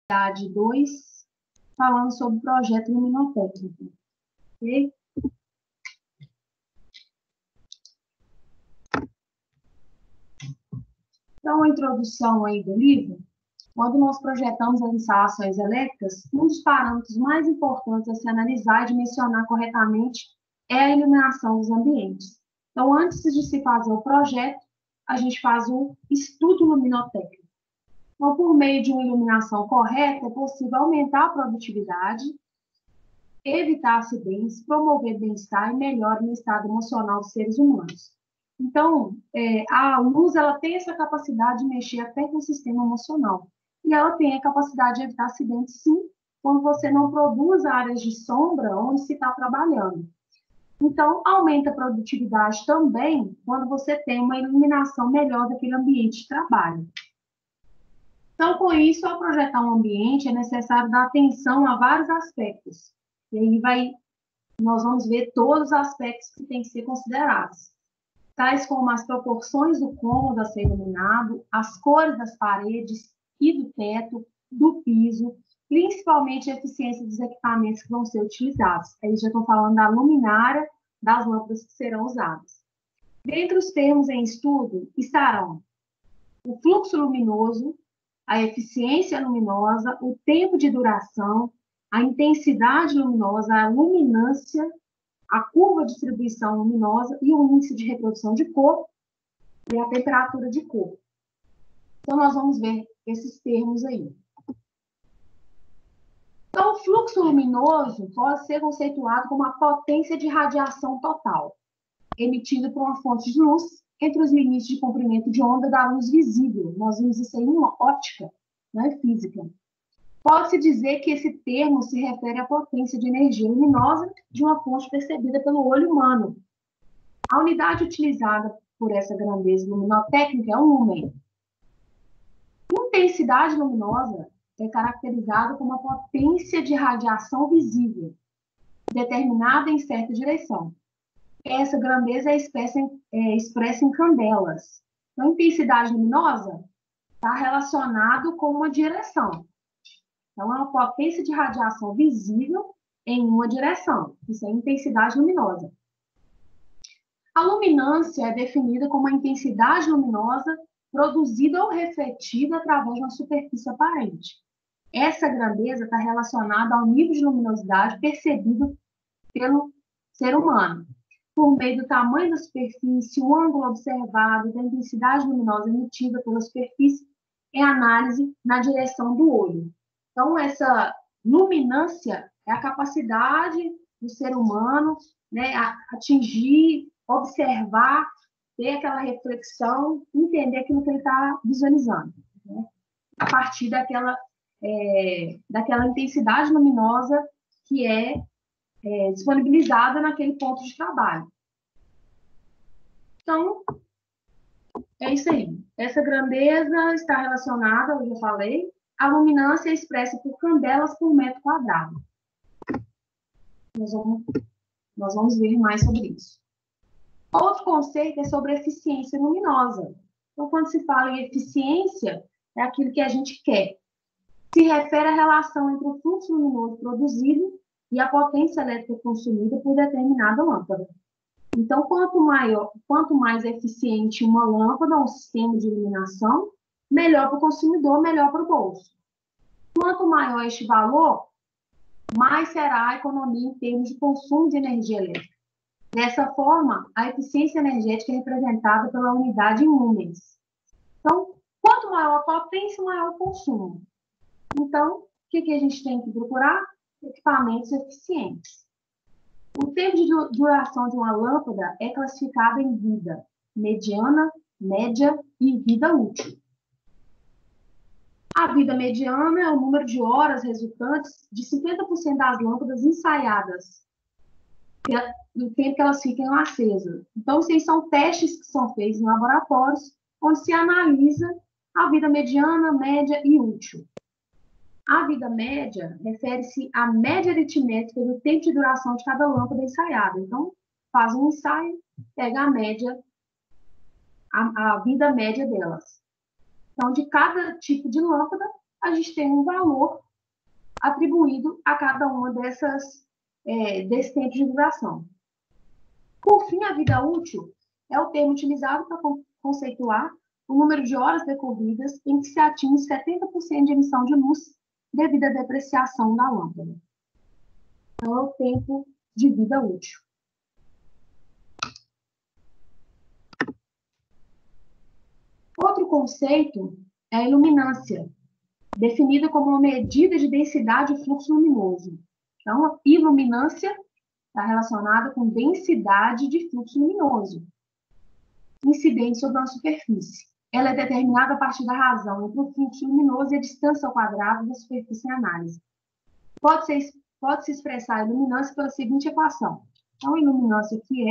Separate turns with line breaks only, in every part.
atividade 2, falando sobre o projeto luminotécnico. Ok? Então, a introdução aí do livro, quando nós projetamos as instalações elétricas, um dos parâmetros mais importantes a se analisar e dimensionar corretamente é a iluminação dos ambientes. Então, antes de se fazer o projeto, a gente faz um estudo luminotécnico. Então, por meio de uma iluminação correta, é possível aumentar a produtividade, evitar acidentes, promover bem-estar e melhora no estado emocional dos seres humanos. Então, a luz ela tem essa capacidade de mexer até com o sistema emocional. E ela tem a capacidade de evitar acidentes, sim, quando você não produz áreas de sombra onde se está trabalhando. Então, aumenta a produtividade também quando você tem uma iluminação melhor daquele ambiente de trabalho. Então, com isso, ao projetar um ambiente, é necessário dar atenção a vários aspectos. E aí nós vamos ver todos os aspectos que têm que ser considerados, tais como as proporções do cômodo a ser iluminado, as cores das paredes e do teto, do piso, principalmente a eficiência dos equipamentos que vão ser utilizados. Aí já estou falando da luminária das lâmpadas que serão usadas. Dentre os termos em estudo estarão o fluxo luminoso, a eficiência luminosa, o tempo de duração, a intensidade luminosa, a luminância, a curva de distribuição luminosa e o índice de reprodução de cor e a temperatura de cor. Então, nós vamos ver esses termos aí. Então, o fluxo luminoso pode ser conceituado como a potência de radiação total, emitida por uma fonte de luz entre os limites de comprimento de onda da luz visível. Nós vimos isso aí em uma ótica, né, física. Pode-se dizer que esse termo se refere à potência de energia luminosa de uma fonte percebida pelo olho humano. A unidade utilizada por essa grandeza luminotécnica é um lumen. Intensidade luminosa é caracterizada como a potência de radiação visível, determinada em certa direção. Essa grandeza é expressa em candelas. Então, a intensidade luminosa está relacionado com uma direção. Então, é uma potência de radiação visível em uma direção. Isso é intensidade luminosa. A luminância é definida como a intensidade luminosa produzida ou refletida através de uma superfície aparente. Essa grandeza está relacionada ao nível de luminosidade percebido pelo ser humano, por meio do tamanho da superfície, o ângulo observado, da intensidade luminosa emitida pela superfície, em análise na direção do olho. Então, essa luminância é a capacidade do ser humano, né, atingir, observar, ter aquela reflexão, entender aquilo que ele está visualizando, né, a partir daquela intensidade luminosa que é disponibilizada naquele ponto de trabalho. Então, é isso aí. Essa grandeza está relacionada, eu já falei, à luminância expressa por candelas por metro quadrado. Nós vamos ver mais sobre isso. Outro conceito é sobre eficiência luminosa. Então, quando se fala em eficiência, é aquilo que a gente quer. Se refere à relação entre o fluxo luminoso produzido e a potência elétrica consumida por determinada lâmpada. Então, quanto mais eficiente uma lâmpada, um sistema de iluminação, melhor para o consumidor, melhor para o bolso. Quanto maior este valor, mais será a economia em termos de consumo de energia elétrica. Dessa forma, a eficiência energética é representada pela unidade em lumens. Então, quanto maior a potência, maior o consumo. Então, o que a gente tem que procurar? Equipamentos eficientes. O tempo de duração de uma lâmpada é classificado em vida mediana, média e vida útil. A vida mediana é o número de horas resultantes de 50% das lâmpadas ensaiadas, no tempo que elas ficam acesas. Então, esses são testes que são feitos em laboratórios, onde se analisa a vida mediana, média e útil. A vida média refere-se à média aritmética do tempo de duração de cada lâmpada ensaiada. Então, faz um ensaio, pega a média, a vida média delas. Então, de cada tipo de lâmpada, a gente tem um valor atribuído a cada uma desse tempo de duração. Por fim, a vida útil é o termo utilizado para conceituar o número de horas decorridas em que se atinge 70% de emissão de luz devido à depreciação da lâmpada. Então, é o tempo de vida útil. Outro conceito é a iluminância, definida como uma medida de densidade de fluxo luminoso. Então, a iluminância está relacionada com densidade de fluxo luminoso incidente sobre uma superfície. Ela é determinada a partir da razão entre o fluxo luminoso e a distância ao quadrado da superfície em análise. Pode-se expressar a iluminância pela seguinte equação. Então, a iluminância aqui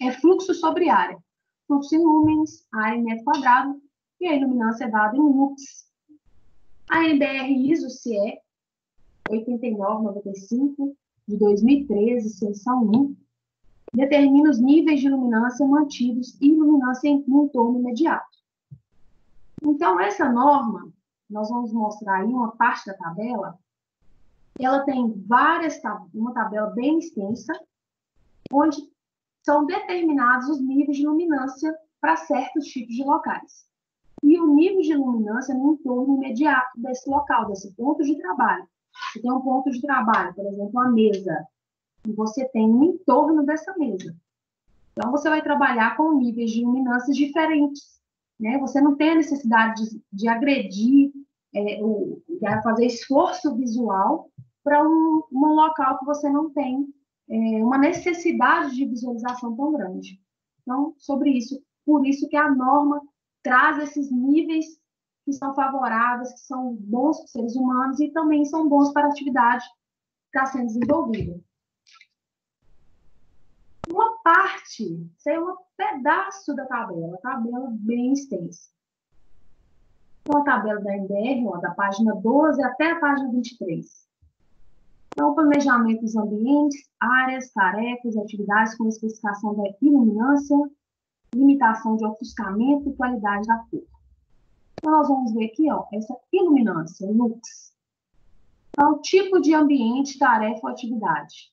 é fluxo sobre área. Fluxo em lúmenes, área em metro quadrado, e a iluminância é dada em lux. A NBR ISO-CE 8995, de 2013, seção 1, determina os níveis de iluminância mantidos e iluminância em entorno imediato. Então, essa norma, nós vamos mostrar aí uma parte da tabela, ela tem uma tabela bem extensa, onde são determinados os níveis de iluminância para certos tipos de locais. E o nível de iluminância no entorno imediato desse local, desse ponto de trabalho. Você tem um ponto de trabalho, por exemplo, uma mesa, e você tem um entorno dessa mesa. Então, você vai trabalhar com níveis de iluminância diferentes, né? Você não tem a necessidade de agredir, de fazer esforço visual para um local que você não tem uma necessidade de visualização tão grande. Então, sobre isso, por isso que a norma traz esses níveis que são favoráveis, que são bons para os seres humanos e também são bons para a atividade que está sendo desenvolvida. Uma parte, isso é um pedaço da tabela, tabela bem extensa. Então, a tabela da NBR, da página 12 até a página 23. Então, planejamento dos ambientes, áreas, tarefas, atividades com especificação da iluminância, limitação de ofuscamento e qualidade da cor. Então, nós vamos ver aqui, essa iluminância, lux. Então, tipo de ambiente, tarefa ou atividade.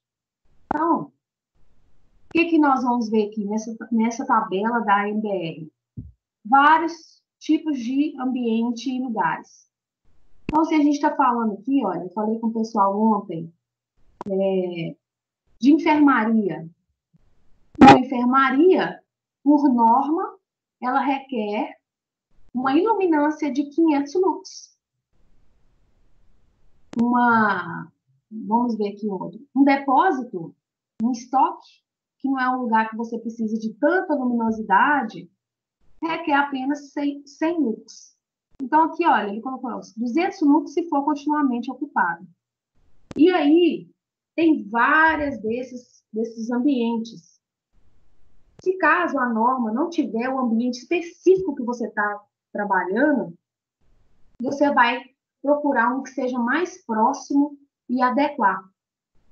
Então, o que nós vamos ver aqui nessa tabela da NBR? Vários tipos de ambiente e lugares. Então, se a gente está falando aqui, olha, eu falei com o pessoal ontem, de enfermaria. A enfermaria, por norma, ela requer uma iluminância de 500 lux. Vamos ver aqui outro. Um depósito, um estoque, que não é um lugar que você precisa de tanta luminosidade, requer apenas 100 lux. Então, aqui, olha, ele colocou 200 lux se for continuamente ocupado. E aí, tem várias desses ambientes. Se caso a norma não tiver o ambiente específico que você está trabalhando, você vai procurar um que seja mais próximo e adequar,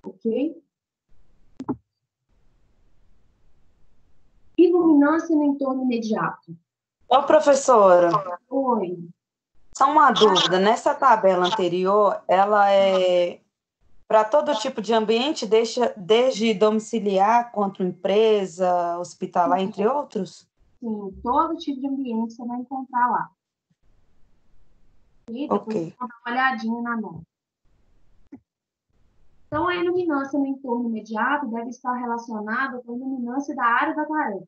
ok? Iluminância no entorno imediato.
Ô, professora.
Oi.
Só uma dúvida. Nessa tabela anterior, ela é para todo tipo de ambiente, desde domiciliar, quanto empresa, hospitalar, entre outros?
Sim, todo tipo de ambiente você vai encontrar lá. E depois você dá uma olhadinha na nota. Então, a iluminância no entorno imediato deve estar relacionada com a iluminância da área da tarefa.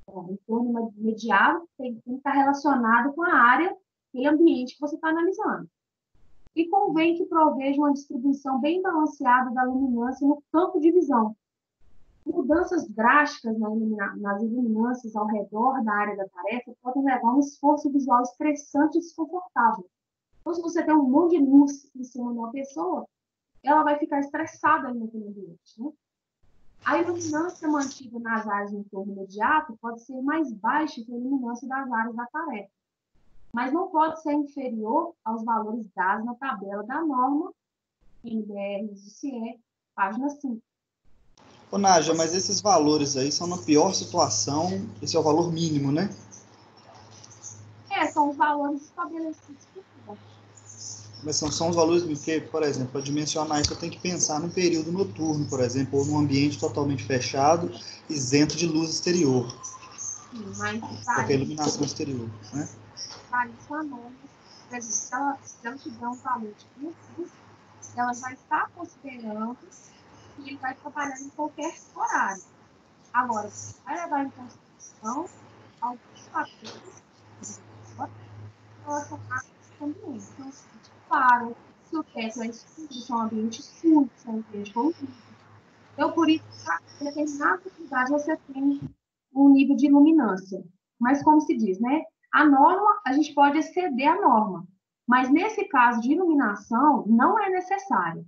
O entorno imediato tem que estar relacionado com a área e ambiente que você está analisando. E convém que proveja uma distribuição bem balanceada da luminância no campo de visão. Mudanças drásticas nas iluminâncias ao redor da área da tarefa podem levar a um esforço visual estressante e desconfortável. Então, se você tem um monte de luz em cima de uma pessoa, ela vai ficar estressada ali naquele ambiente, né? A iluminância mantida nas áreas do entorno imediato pode ser mais baixa que a iluminância das áreas da tarefa, mas não pode ser inferior aos valores dados na tabela da norma NBR-CE, página 5.
Ô, Nádia, mas esses valores aí são na pior situação, esse é o valor mínimo, né?
São os valores estabelecidos por
Mas são os valores que, por exemplo, para dimensionar isso, eu tenho que pensar num período noturno, por exemplo, ou num ambiente totalmente fechado, isento de luz exterior.
Sim, mas
Qualquer iluminação exterior, né?
Para isso, a norma, por exemplo, se ela tiver um valor de 500, ela vai estar considerando que ele vai trabalhar em qualquer horário. Agora, vai levar em consideração alguns fatores relacionados ao ambiente. Então, claro, se o teto é escuro, se é um ambiente escuro, se é um ambiente poluído. Então, por isso, para determinadas atividades, você tem um nível de iluminância. Mas, como se diz, né? A norma, a gente pode exceder a norma. Mas, nesse caso de iluminação, não é necessário.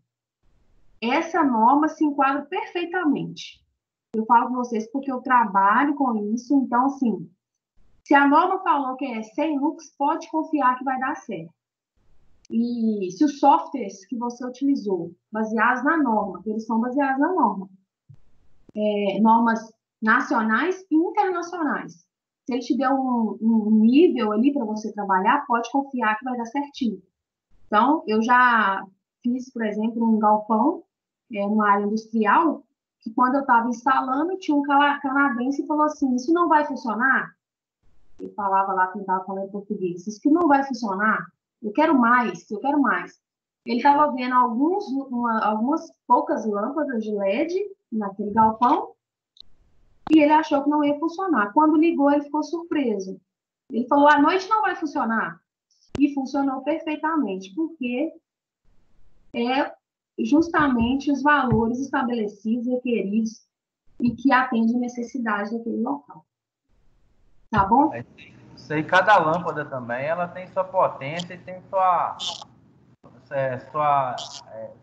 Essa norma se enquadra perfeitamente. Eu falo com vocês porque eu trabalho com isso, então, assim, se a norma falou que é 100 lux, pode confiar que vai dar certo. E se os softwares que você utilizou, baseados na norma, eles são baseados na norma, normas nacionais e internacionais. Se ele te der um nível ali para você trabalhar, pode confiar que vai dar certinho. Então, eu já fiz, por exemplo, um galpão, numa área industrial, que quando eu estava instalando, tinha um canadense e falou assim, isso não vai funcionar? Ele falava lá, que estava falando em português, isso que não vai funcionar? Eu quero mais, eu quero mais. Ele estava vendo algumas poucas lâmpadas de LED naquele galpão, e ele achou que não ia funcionar. Quando ligou, ele ficou surpreso. Ele falou, à noite não vai funcionar. E funcionou perfeitamente, porque é justamente os valores estabelecidos, requeridos, e que atendem necessidades daquele local. Tá bom?
Isso aí, cada lâmpada também, ela tem sua potência e tem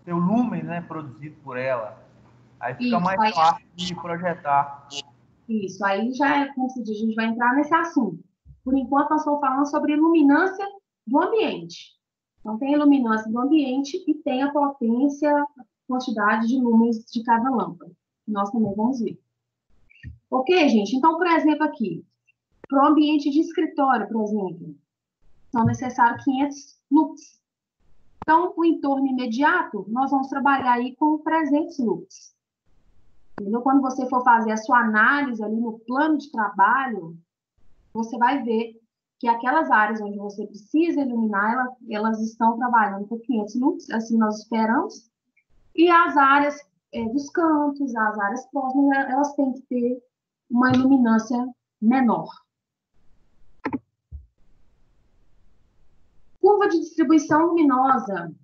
seu lumen, né, produzido por ela. Aí fica mais fácil de projetar.
Isso, aí já é, como se diz, a gente vai entrar nesse assunto. Por enquanto, nós estamos falando sobre iluminância do ambiente. Então, tem a iluminância do ambiente e tem a potência, a quantidade de lúmenes de cada lâmpada. Nós também vamos ver. Ok, gente? Então, por exemplo, aqui, para o ambiente de escritório, por exemplo, são necessários 500 lux. Então, o entorno imediato, nós vamos trabalhar aí com 300 lux. Entendeu? Quando você for fazer a sua análise ali no plano de trabalho, você vai ver que aquelas áreas onde você precisa iluminar, elas estão trabalhando por 500 lux, assim nós esperamos, e as áreas dos cantos, as áreas próximas, elas têm que ter uma iluminância menor. Curva de distribuição luminosa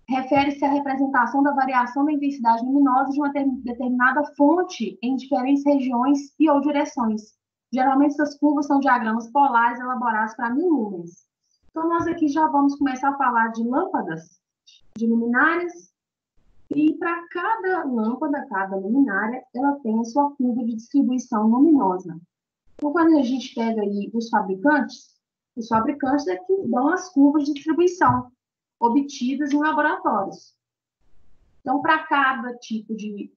refere-se à representação da variação da intensidade luminosa de uma determinada fonte em diferentes regiões e ou direções. Geralmente, essas curvas são diagramas polares elaborados para 1000 lúmenes. Então, nós aqui já vamos começar a falar de lâmpadas, de luminárias, e para cada lâmpada, cada luminária, ela tem a sua curva de distribuição luminosa. Então, quando a gente pega aí os fabricantes é que dão as curvas de distribuição obtidas em laboratórios. Então, para cada tipo de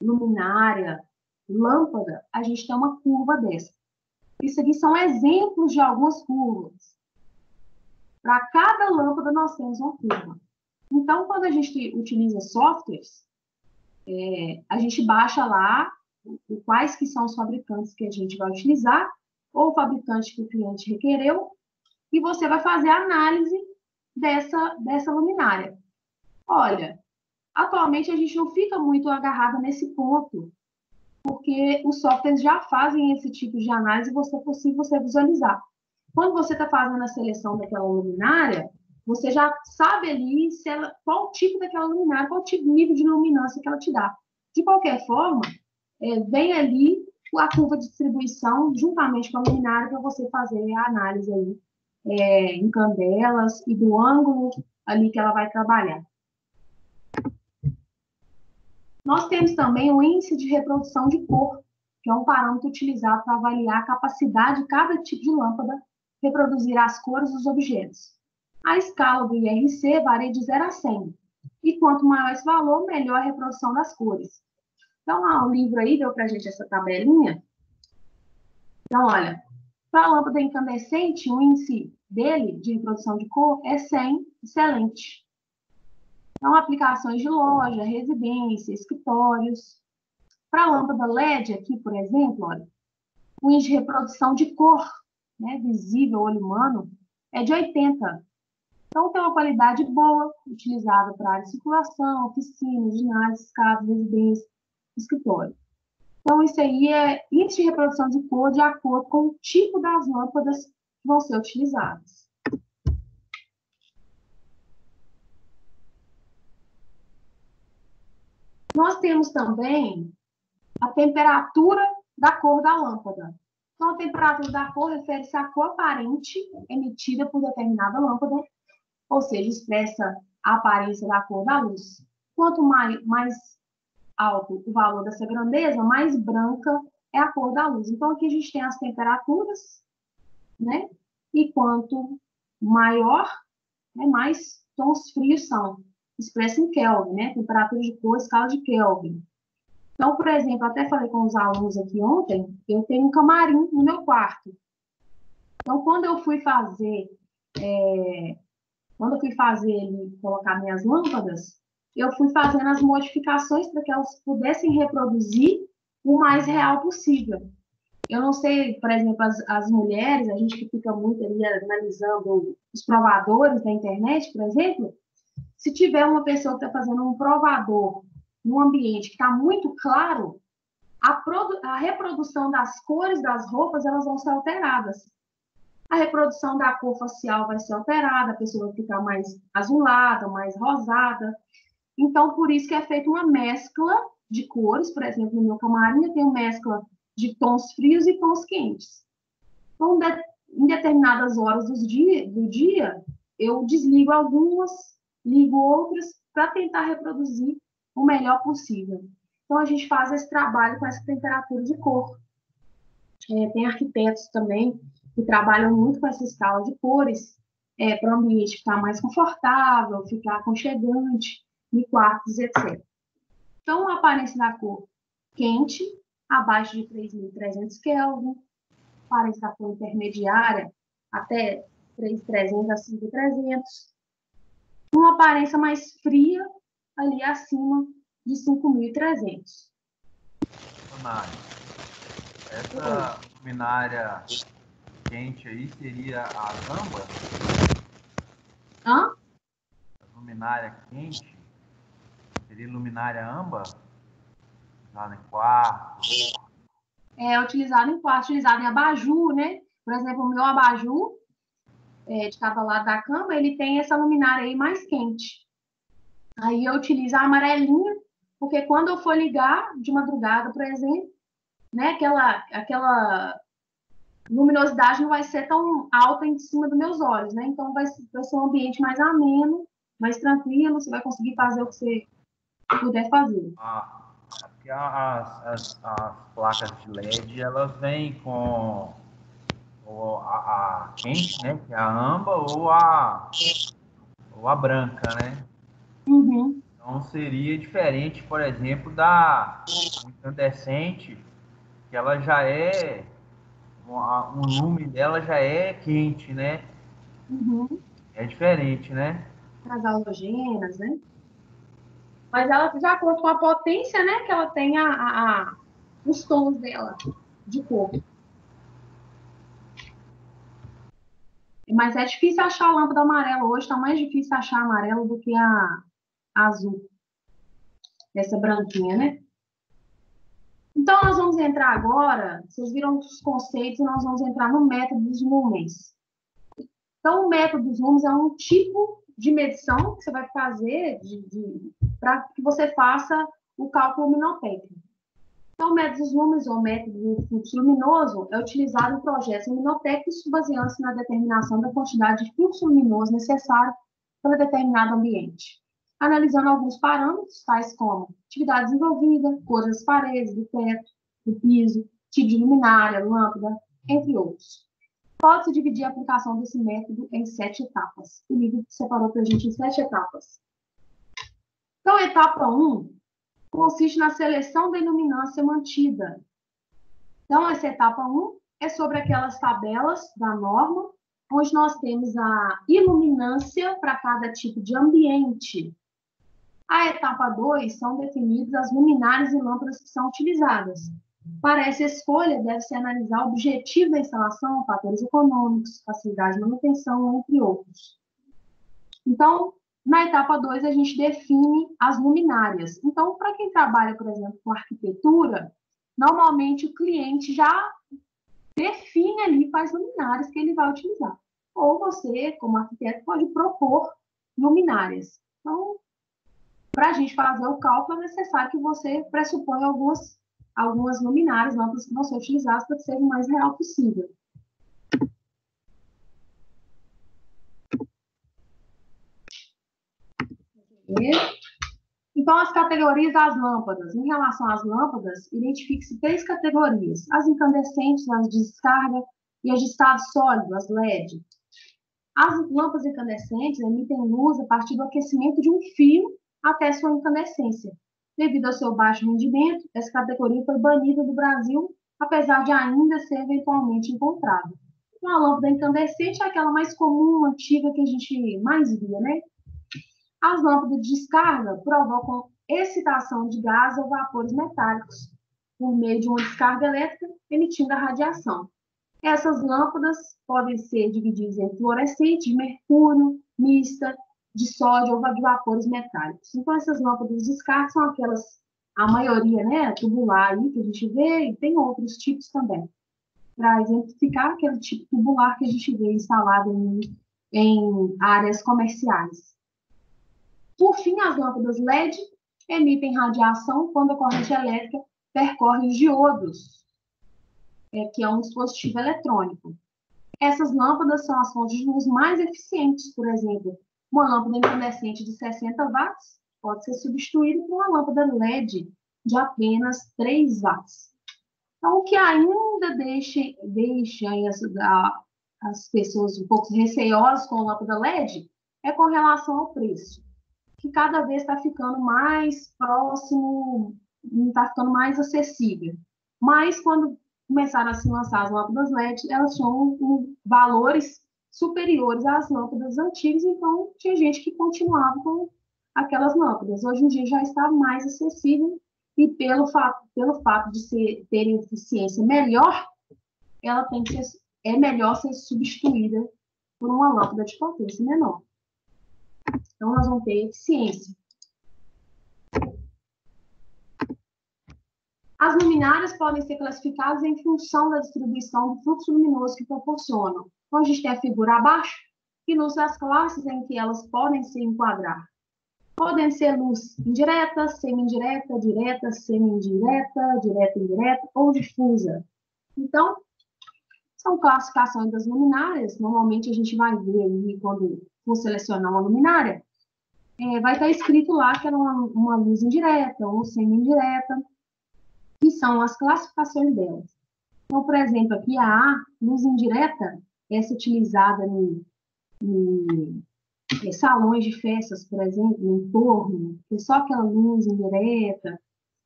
luminária, lâmpada, a gente tem uma curva dessa. Isso aqui são exemplos de algumas curvas. Para cada lâmpada, nós temos uma curva. Então, quando a gente utiliza softwares, a gente baixa lá quais que são os fabricantes que a gente vai utilizar, ou o fabricante que o cliente requereu, e você vai fazer a análise dessa luminária. Olha, atualmente a gente não fica muito agarrada nesse ponto, porque os softwares já fazem esse tipo de análise e é possível você visualizar. Quando você está fazendo a seleção daquela luminária, você já sabe ali qual tipo daquela luminária, qual tipo de nível de luminância que ela te dá. De qualquer forma, vem ali a curva de distribuição juntamente com a luminária para você fazer a análise aí em candelas e do ângulo ali que ela vai trabalhar. Nós temos também o índice de reprodução de cor, que é um parâmetro utilizado para avaliar a capacidade de cada tipo de lâmpada reproduzir as cores dos objetos. A escala do IRC varia de 0 a 100, e quanto maior esse valor, melhor a reprodução das cores. Então, lá, o livro aí deu para a gente essa tabelinha. Então, olha, para a lâmpada incandescente, o índice dele, de reprodução de cor, é 100, excelente. Então, aplicações de loja, residência, escritórios. Para a lâmpada LED aqui, por exemplo, olha, o índice de reprodução de cor, né, visível ao olho humano, é de 80. Então, tem uma qualidade boa, utilizada para área de circulação, oficinas, ginásios, casas, residência, escritório. Então, isso aí é índice de reprodução de cor de acordo com o tipo das lâmpadas que vão ser utilizadas. Nós temos também a temperatura da cor da lâmpada. Então, a temperatura da cor refere-se à cor aparente emitida por determinada lâmpada, ou seja, expressa a aparência da cor da luz. Quanto mais alto o valor dessa grandeza, mais branca é a cor da luz. Então, aqui a gente tem as temperaturas, né? E quanto maior, né, mais tons frios são. Expressa em Kelvin, né? Temperatura de cor, escala de Kelvin. Então, por exemplo, até falei com os alunos aqui ontem, eu tenho um camarim no meu quarto. Então, quando eu fui fazer colocar minhas lâmpadas, eu fui fazendo as modificações para que elas pudessem reproduzir o mais real possível. Eu não sei, por exemplo, as mulheres, a gente que fica muito ali analisando os provadores da internet, por exemplo, se tiver uma pessoa que está fazendo um provador num ambiente que está muito claro, a reprodução das cores das roupas, elas vão ser alteradas. A reprodução da cor facial vai ser alterada, a pessoa vai ficar mais azulada, mais rosada. Então, por isso que é feita uma mescla de cores. Por exemplo, no meu camarim eu tenho mescla de tons frios e tons quentes. Então, em determinadas horas do dia, eu desligo algumas, ligo outras, para tentar reproduzir o melhor possível. Então, a gente faz esse trabalho com essa temperatura de cor. Tem arquitetos também que trabalham muito com essa escala de cores, para o ambiente ficar mais confortável, ficar aconchegante, em quartos, etc. Então, a aparência da cor quente, abaixo de 3.300 Kelvin, aparência da cor intermediária, até 3.300 a 5.300, uma aparência mais fria, ali acima de 5.300.
Essa luminária quente aí seria a âmbar?
Hã?
A luminária quente seria luminária âmbar? Lá em quarto?
Utilizado em quarto, utilizado em abajur, né? Por exemplo, o meu abajur, de cada lado da cama, ele tem essa luminária aí mais quente. Aí eu utilizo a amarelinha, porque quando eu for ligar de madrugada, por exemplo, né, aquela luminosidade não vai ser tão alta em cima dos meus olhos, né? Então vai ser um ambiente mais ameno, mais tranquilo, você vai conseguir fazer o que você puder fazer.
Porque as placas de LED, elas vêm com a quente, né? Que é a âmbar, ou a branca, né?
Uhum.
Então seria diferente, por exemplo, da incandescente, que ela já é, o lume dela já é quente, né?
Uhum.
É diferente, né?
As halogenas, né? Mas ela, de acordo com a potência, né, que ela tem os tons dela de cor. Mas é difícil achar a lâmpada amarela hoje, está mais difícil achar amarelo do que a azul. Essa branquinha, né? Então, nós vamos entrar agora, vocês viram os conceitos, e nós vamos entrar no método dos lumens. Então, o método dos lumens é um tipo de medição que você vai fazer para que você faça o cálculo luminotécnico. Então, o método dos lumens, ou método do fluxo luminoso, é utilizado em projetos luminotécnicos baseando-se na determinação da quantidade de fluxo luminoso necessário para determinado ambiente, analisando alguns parâmetros, tais como atividade desenvolvida, cores das paredes, do teto, do piso, tipo de luminária, lâmpada, entre outros. Pode-se dividir a aplicação desse método em 7 etapas. O livro separou para a gente em 7 etapas. Então, a etapa 1 consiste na seleção da iluminância mantida. Então, essa etapa 1 é sobre aquelas tabelas da norma, onde nós temos a iluminância para cada tipo de ambiente. A etapa 2 são definidas as luminárias e lâmpadas que são utilizadas. Para essa escolha, deve-se analisar o objetivo da instalação, fatores econômicos, facilidade de manutenção, entre outros. Então, na etapa 2, a gente define as luminárias. Então, para quem trabalha, por exemplo, com arquitetura, normalmente o cliente já define ali quais luminárias que ele vai utilizar. Ou você, como arquiteto, pode propor luminárias. Então, para a gente fazer o cálculo, é necessário que você pressupõe algumas luminárias, lâmpadas que vão ser utilizadas para que seja o mais real possível. Então, as categorias das lâmpadas. Em relação às lâmpadas, identifique-se 3 categorias: as incandescentes, as de descarga, e as de estado sólido, as LED. As lâmpadas incandescentes emitem luz a partir do aquecimento de um fio até sua incandescência. Devido ao seu baixo rendimento, essa categoria foi banida do Brasil, apesar de ainda ser eventualmente encontrada. Então, a lâmpada incandescente é aquela mais comum, antiga, que a gente mais via, né? As lâmpadas de descarga provocam excitação de gás ou vapores metálicos por meio de uma descarga elétrica, emitindo a radiação. Essas lâmpadas podem ser divididas em fluorescente, de mercúrio, mista, de sódio ou de vapores metálicos. Então, essas lâmpadas de descarga são aquelas, a maioria, né, tubular aí que a gente vê, e tem outros tipos também, para exemplificar aquele tipo tubular que a gente vê instalado em áreas comerciais. Por fim, as lâmpadas LED emitem radiação quando a corrente elétrica percorre os diodos, que é um dispositivo eletrônico. Essas lâmpadas são as fontes de luz mais eficientes. Por exemplo, uma lâmpada incandescente de 60 watts pode ser substituída por uma lâmpada LED de apenas 3 watts. Então, o que ainda deixa as pessoas um pouco receosas com a lâmpada LED é com relação ao preço, que cada vez está ficando mais próximo, está ficando mais acessível. Mas, quando começaram a se lançar as lâmpadas LED, elas tinham valores superiores às lâmpadas antigas, então tinha gente que continuava com aquelas lâmpadas. Hoje em dia já está mais acessível e pelo fato de terem eficiência melhor, ela é melhor ser substituída por uma lâmpada de potência menor. Então, nós vamos ter eficiência. As luminárias podem ser classificadas em função da distribuição do fluxo luminoso que proporcionam. Então, a gente tem a figura abaixo, que nos as classes em que elas podem se enquadrar. Podem ser luz indireta, semi-indireta, direta, semi-indireta, direta, indireta ou difusa. Então, são classificações das luminárias. Normalmente, a gente vai ver ali, quando for selecionar uma luminária, vai estar escrito lá que era uma luz indireta ou semi-indireta, que são as classificações delas. Então, por exemplo, aqui a luz indireta, essa utilizada em salões de festas, por exemplo, no entorno, que é só aquela luz indireta.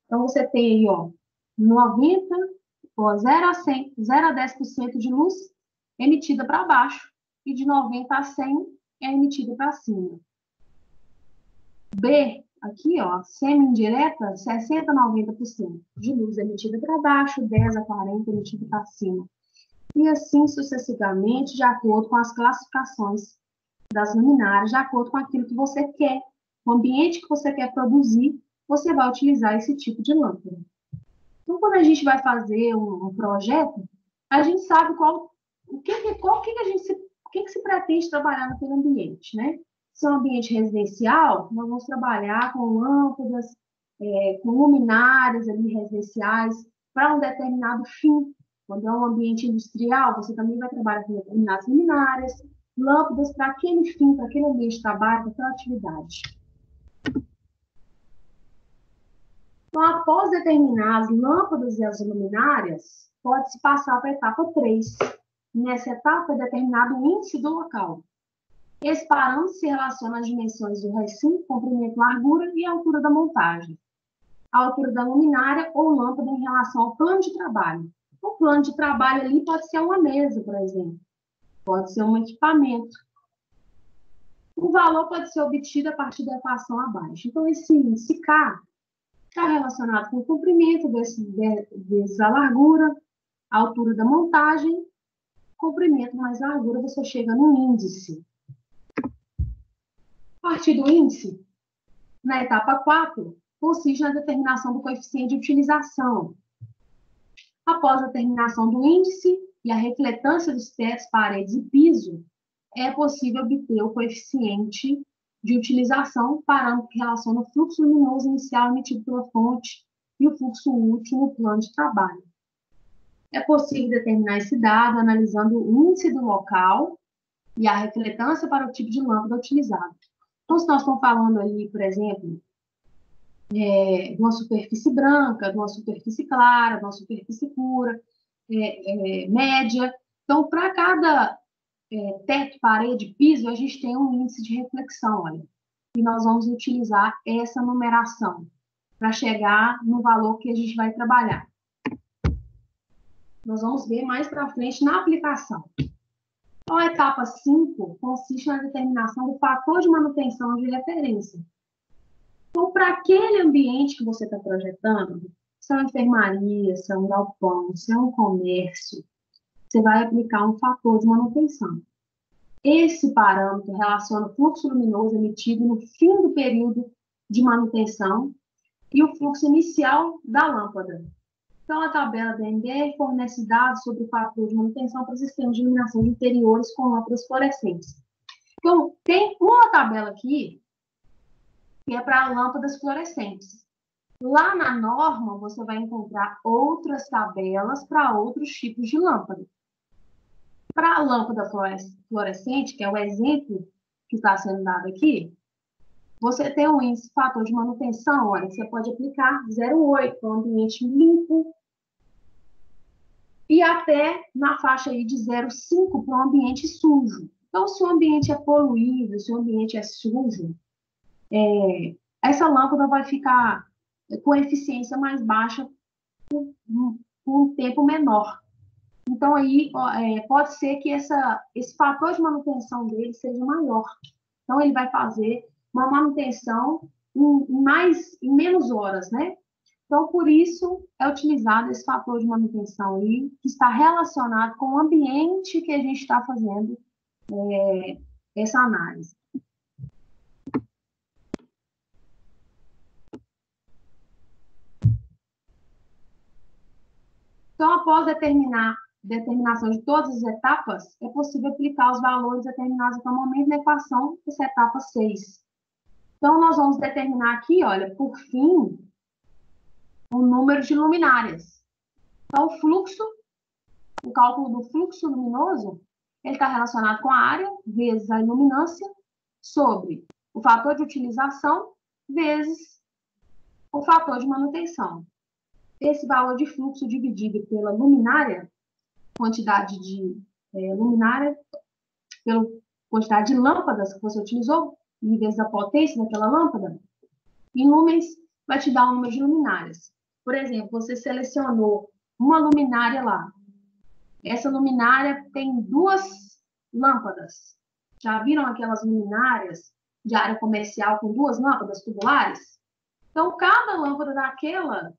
Então, você tem aí, ó, 90, 0 a 100, 0 a 10% de luz emitida para baixo, e de 90 a 100 é emitida para cima. B, aqui, ó, semi-indireta, 60 a 90% de luz emitida para baixo, 10 a 40% emitida para cima. E assim sucessivamente, de acordo com as classificações das luminárias, de acordo com aquilo que você quer, o ambiente que você quer produzir, você vai utilizar esse tipo de lâmpada. Então, quando a gente vai fazer um projeto, a gente sabe o que se pretende trabalhar naquele ambiente, né? Se é um ambiente residencial, nós vamos trabalhar com lâmpadas, com luminárias ali residenciais para um determinado fim. Quando é um ambiente industrial, você também vai trabalhar com determinadas luminárias, lâmpadas para aquele fim, para aquele ambiente de trabalho, para aquela atividade. Então, após determinar as lâmpadas e as luminárias, pode-se passar para a etapa 3. Nessa etapa é determinado o índice do local. Esse parâmetro se relaciona às dimensões do recinto, comprimento, largura e altura da montagem. A altura da luminária ou lâmpada em relação ao plano de trabalho. O plano de trabalho ali pode ser uma mesa, por exemplo. Pode ser um equipamento. O valor pode ser obtido a partir da equação abaixo. Então, esse índice K está relacionado com o comprimento vezes a largura, a altura da montagem, comprimento mais largura, você chega no índice. A partir do índice, na etapa 4, consiste na determinação do coeficiente de utilização. Após a determinação do índice e a refletância dos tetos, paredes e piso, é possível obter o coeficiente de utilização, parâmetro que relaciona o fluxo luminoso inicial emitido pela fonte e o fluxo útil no plano de trabalho. É possível determinar esse dado analisando o índice do local e a refletância para o tipo de lâmpada utilizada. Então, se nós estamos falando aí, por exemplo, de uma superfície branca, de uma superfície clara, de uma superfície escura, média. Então, para cada teto, parede, piso, a gente tem um índice de reflexão, olha. E nós vamos utilizar essa numeração para chegar no valor que a gente vai trabalhar. Nós vamos ver mais para frente na aplicação. Então, a etapa 5 consiste na determinação do fator de manutenção de referência. Então, para aquele ambiente que você está projetando, se é uma enfermaria, se é um galpão, se é um comércio, você vai aplicar um fator de manutenção. Esse parâmetro relaciona o fluxo luminoso emitido no fim do período de manutenção e o fluxo inicial da lâmpada. Então, a tabela da NBR fornece dados sobre o fator de manutenção para sistemas de iluminação de interiores com lâmpadas fluorescentes. Então, tem uma tabela aqui que é para lâmpadas fluorescentes. Lá na norma, você vai encontrar outras tabelas para outros tipos de lâmpada. Para a lâmpada fluorescente, que é o exemplo que está sendo dado aqui, você tem um índice fator de manutenção, olha, você pode aplicar 0,8 para um ambiente limpo e até na faixa aí de 0,5 para um ambiente sujo. Então, se o ambiente é poluído, se o ambiente é sujo, essa lâmpada vai ficar com eficiência mais baixa por um tempo menor. Então, aí pode ser que esse fator de manutenção dele seja maior. Então, ele vai fazer uma manutenção em menos horas, né? Então, por isso, é utilizado esse fator de manutenção aí, que está relacionado com o ambiente que a gente está fazendo essa análise. Então, após determinação de todas as etapas, é possível aplicar os valores determinados até o momento na equação dessa etapa 6. Então, nós vamos determinar aqui, olha, por fim, o número de luminárias. Então, o cálculo do fluxo luminoso, ele está relacionado com a área vezes a iluminância sobre o fator de utilização vezes o fator de manutenção. Esse valor de fluxo dividido pela luminária, quantidade de luminária, pela quantidade de lâmpadas que você utilizou, em vez da potência daquela lâmpada, em lumens vai te dar um número de luminárias. Por exemplo, você selecionou uma luminária lá. Essa luminária tem 2 lâmpadas. Já viram aquelas luminárias de área comercial com 2 lâmpadas tubulares? Então, cada lâmpada daquela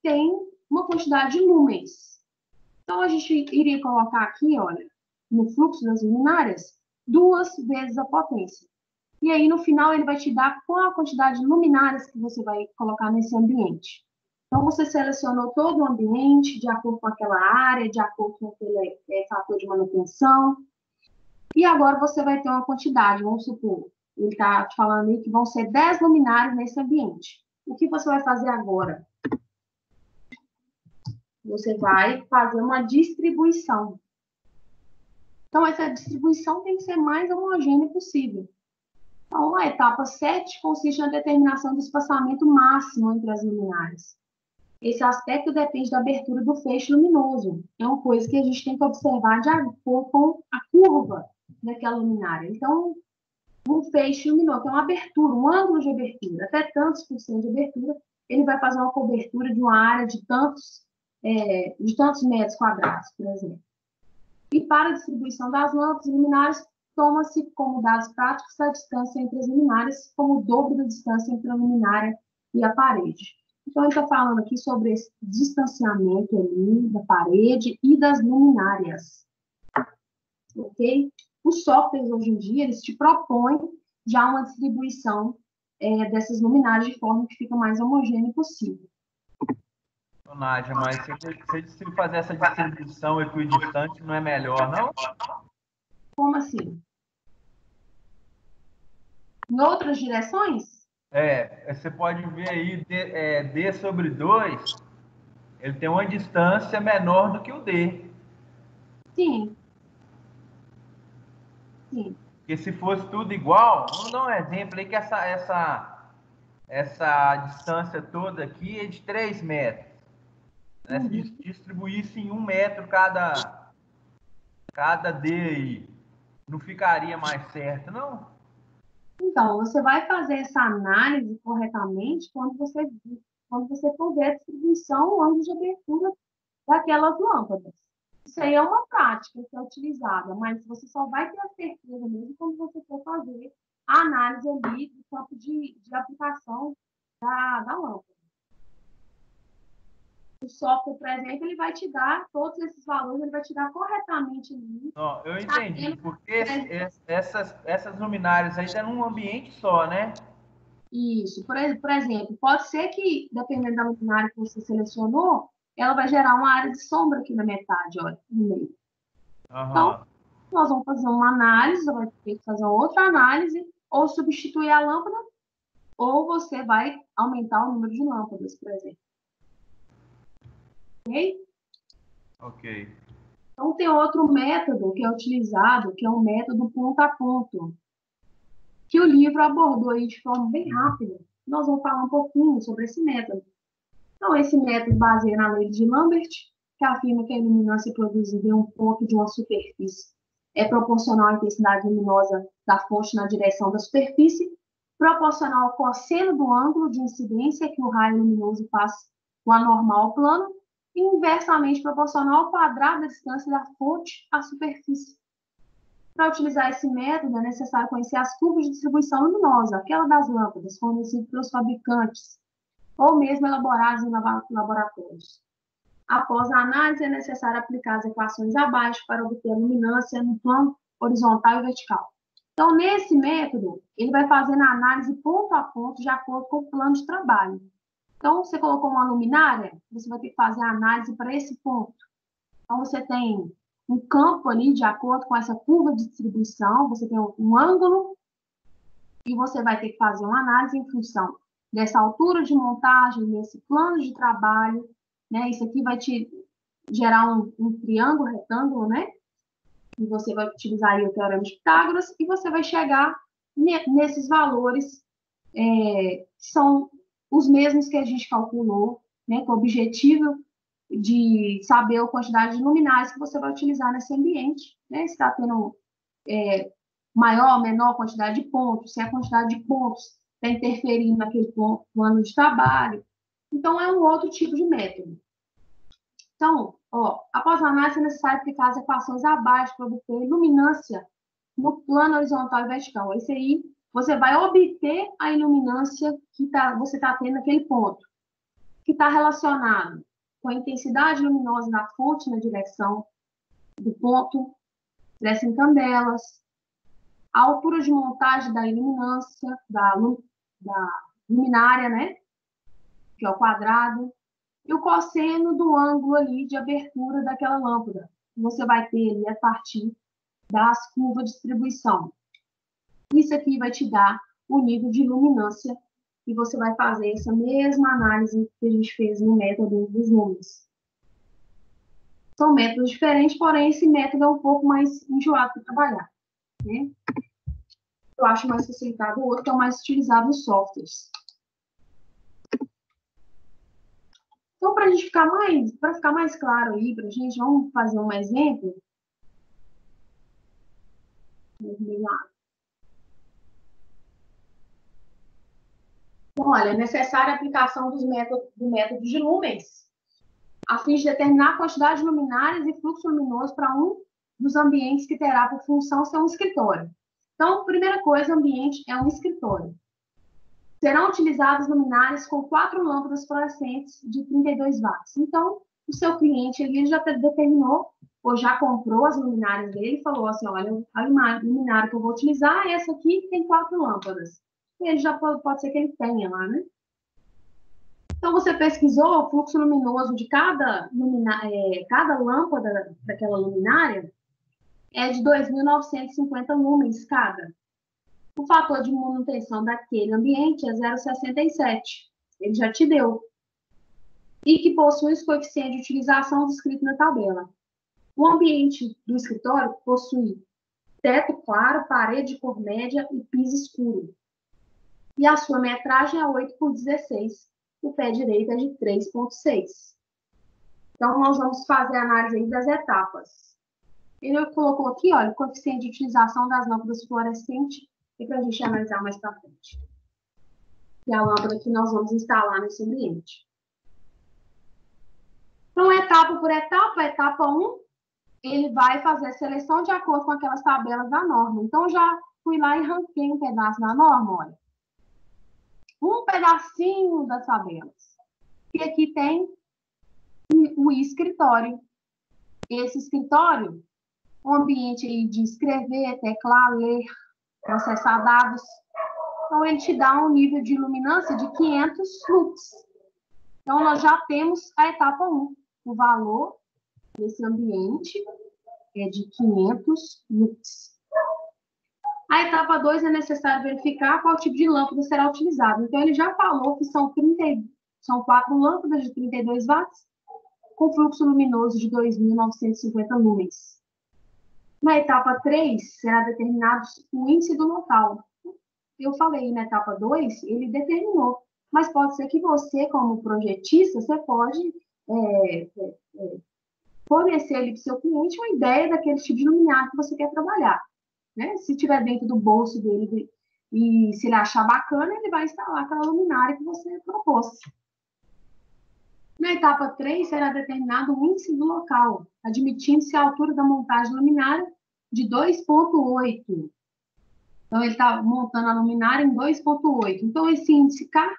tem uma quantidade de lumens. Então, a gente iria colocar aqui, olha, no fluxo das luminárias, 2 vezes a potência. E aí, no final, ele vai te dar qual a quantidade de luminárias que você vai colocar nesse ambiente. Então, você selecionou todo o ambiente de acordo com aquela área, de acordo com aquele fator de manutenção. E agora você vai ter uma quantidade, vamos supor, ele está te falando aí que vão ser 10 luminárias nesse ambiente. O que você vai fazer agora? Você vai fazer uma distribuição. Então, essa distribuição tem que ser mais homogênea possível. Então, a etapa 7 consiste na determinação do espaçamento máximo entre as luminárias. Esse aspecto depende da abertura do feixe luminoso. É uma coisa que a gente tem que observar de acordo com a curva daquela luminária. Então, um feixe luminoso tem uma abertura, um ângulo de abertura, até tantos por cento de abertura, ele vai fazer uma cobertura de uma área de tantos metros quadrados, por exemplo. E para a distribuição das lâmpadas luminárias, toma-se como dados práticos a distância entre as luminárias, como o dobro da distância entre a luminária e a parede. Então, ele está falando aqui sobre esse distanciamento ali da parede e das luminárias. Ok? Os softwares, hoje em dia, eles te propõem já uma distribuição dessas luminárias de forma que fica mais homogênea possível.
Nádia, mas se fazer essa distribuição equidistante, não é melhor, não?
Como assim? Em outras direções?
Você pode ver aí, D sobre 2, ele tem uma distância menor do que o D.
Sim. Sim.
Porque se fosse tudo igual, vamos dar um exemplo aí que essa distância toda aqui é de 3 metros. Né? Se distribuísse em 1 metro cada D aí, não ficaria mais certo, não?
Então, você vai fazer essa análise corretamente quando você for ver a distribuição, o ângulo de abertura daquelas lâmpadas. Isso aí é uma prática que é utilizada, mas você só vai ter a certeza mesmo quando você for fazer a análise ali do campo de aplicação da lâmpada. O software, por exemplo, ele vai te dar todos esses valores, ele vai te dar corretamente ali.
Não, eu entendi, porque essas luminárias aí estão num ambiente só, né?
Isso. Por exemplo, pode ser que, dependendo da luminária que você selecionou, ela vai gerar uma área de sombra aqui na metade, olha, no meio. Então, nós vamos fazer uma análise, vai ter que fazer outra análise, ou substituir a lâmpada, ou você vai aumentar o número de lâmpadas, por exemplo. Ok?
Ok.
Então, tem outro método que é utilizado, que é o método ponto a ponto, que o livro abordou aí de forma bem rápida. Nós vamos falar um pouquinho sobre esse método. Então, esse método baseia na lei de Lambert, que afirma que a iluminância produzida em um ponto de uma superfície é proporcional à intensidade luminosa da fonte na direção da superfície, proporcional ao cosseno do ângulo de incidência que o raio luminoso faz com a normal ao plano, e inversamente proporcional ao quadrado da distância da fonte à superfície. Para utilizar esse método, é necessário conhecer as curvas de distribuição luminosa, aquela das lâmpadas, fornecidas pelos fabricantes, ou mesmo elaboradas em laboratórios. Após a análise, é necessário aplicar as equações abaixo para obter a luminância no plano horizontal e vertical. Então, nesse método, ele vai fazendo a análise ponto a ponto de acordo com o plano de trabalho. Então, você colocou uma luminária, você vai ter que fazer a análise para esse ponto. Então, você tem um campo ali de acordo com essa curva de distribuição, você tem um ângulo e você vai ter que fazer uma análise em função dessa altura de montagem, desse plano de trabalho, né? Isso aqui vai te gerar um triângulo, retângulo, né? E você vai utilizar aí o teorema de Pitágoras e você vai chegar nesses valores que são os mesmos que a gente calculou, né? Com o objetivo de saber a quantidade de luminárias que você vai utilizar nesse ambiente, né? Se está tendo maior ou menor quantidade de pontos, se a quantidade de pontos está interferindo naquele plano de trabalho. Então, é um outro tipo de método. Então, após a análise, é necessário aplicar as equações abaixo para obter luminância no plano horizontal e vertical. Esse aí, você vai obter a iluminância que você está tendo naquele ponto, que está relacionado com a intensidade luminosa da fonte na direção do ponto, dessas candelas, a altura de montagem da iluminância, da luminária, né? Que é o quadrado, e o cosseno do ângulo ali de abertura daquela lâmpada. Você vai ter ali a partir das curvas de distribuição. Isso aqui vai te dar o nível de luminância e você vai fazer essa mesma análise que a gente fez no método dos números. São métodos diferentes, porém esse método é um pouco mais enjoado para trabalhar, né? Eu acho mais facilitado o outro, que é o mais utilizado nos softwares. Então, para ficar mais claro aí para a gente, vamos fazer um exemplo. Então, olha, é necessária a aplicação do método de lumens, a fim de determinar a quantidade de luminárias e fluxo luminoso para um dos ambientes que terá por função ser um escritório. Então, primeira coisa, o ambiente é um escritório. Serão utilizadas luminárias com 4 lâmpadas fluorescentes de 32 watts. Então, o seu cliente ele já determinou ou já comprou as luminárias dele e falou assim, olha, a luminária que eu vou utilizar, essa aqui tem 4 lâmpadas. Ele já pode ser que ele tenha lá, né? Então, você pesquisou o fluxo luminoso de cada lâmpada daquela luminária é de 2.950 lumens cada. O fator de manutenção daquele ambiente é 0,67. Ele já te deu. E que possui os coeficientes de utilização descritos na tabela. O ambiente do escritório possui teto claro, parede de cor média e piso escuro. E a sua metragem é 8 por 16. O pé direito é de 3,6. Então, nós vamos fazer a análise aí das etapas. Ele colocou aqui, olha, o coeficiente de utilização das lâmpadas fluorescentes, e para a gente analisar mais para frente. Que é a lâmpada que nós vamos instalar nesse ambiente. Então, etapa por etapa, etapa 1, ele vai fazer a seleção de acordo com aquelas tabelas da norma. Então, já fui lá e ranquei um pedaço da norma, olha. Um pedacinho das tabelas. E aqui tem o escritório. Esse escritório, um ambiente aí de escrever, teclar, ler, processar dados. Então, ele te dá um nível de luminância de 500 lux. Então, nós já temos a etapa 1. O valor desse ambiente é de 500 lux. A etapa 2 é necessário verificar qual tipo de lâmpada será utilizado. Então, ele já falou que são 4 lâmpadas de 32 watts com fluxo luminoso de 2.950 lumens. Na etapa 3, será determinado o índice do local. Eu falei, na etapa 2, ele determinou. Mas pode ser que você, como projetista, você pode fornecer ali para o seu cliente uma ideia daquele tipo de luminária que você quer trabalhar. Né? Se tiver dentro do bolso dele e se ele achar bacana, ele vai instalar aquela luminária que você propôs. Na etapa 3, será determinado o índice do local, admitindo-se a altura da montagem luminária de 2,8. Então, ele está montando a luminária em 2,8. Então, esse índice K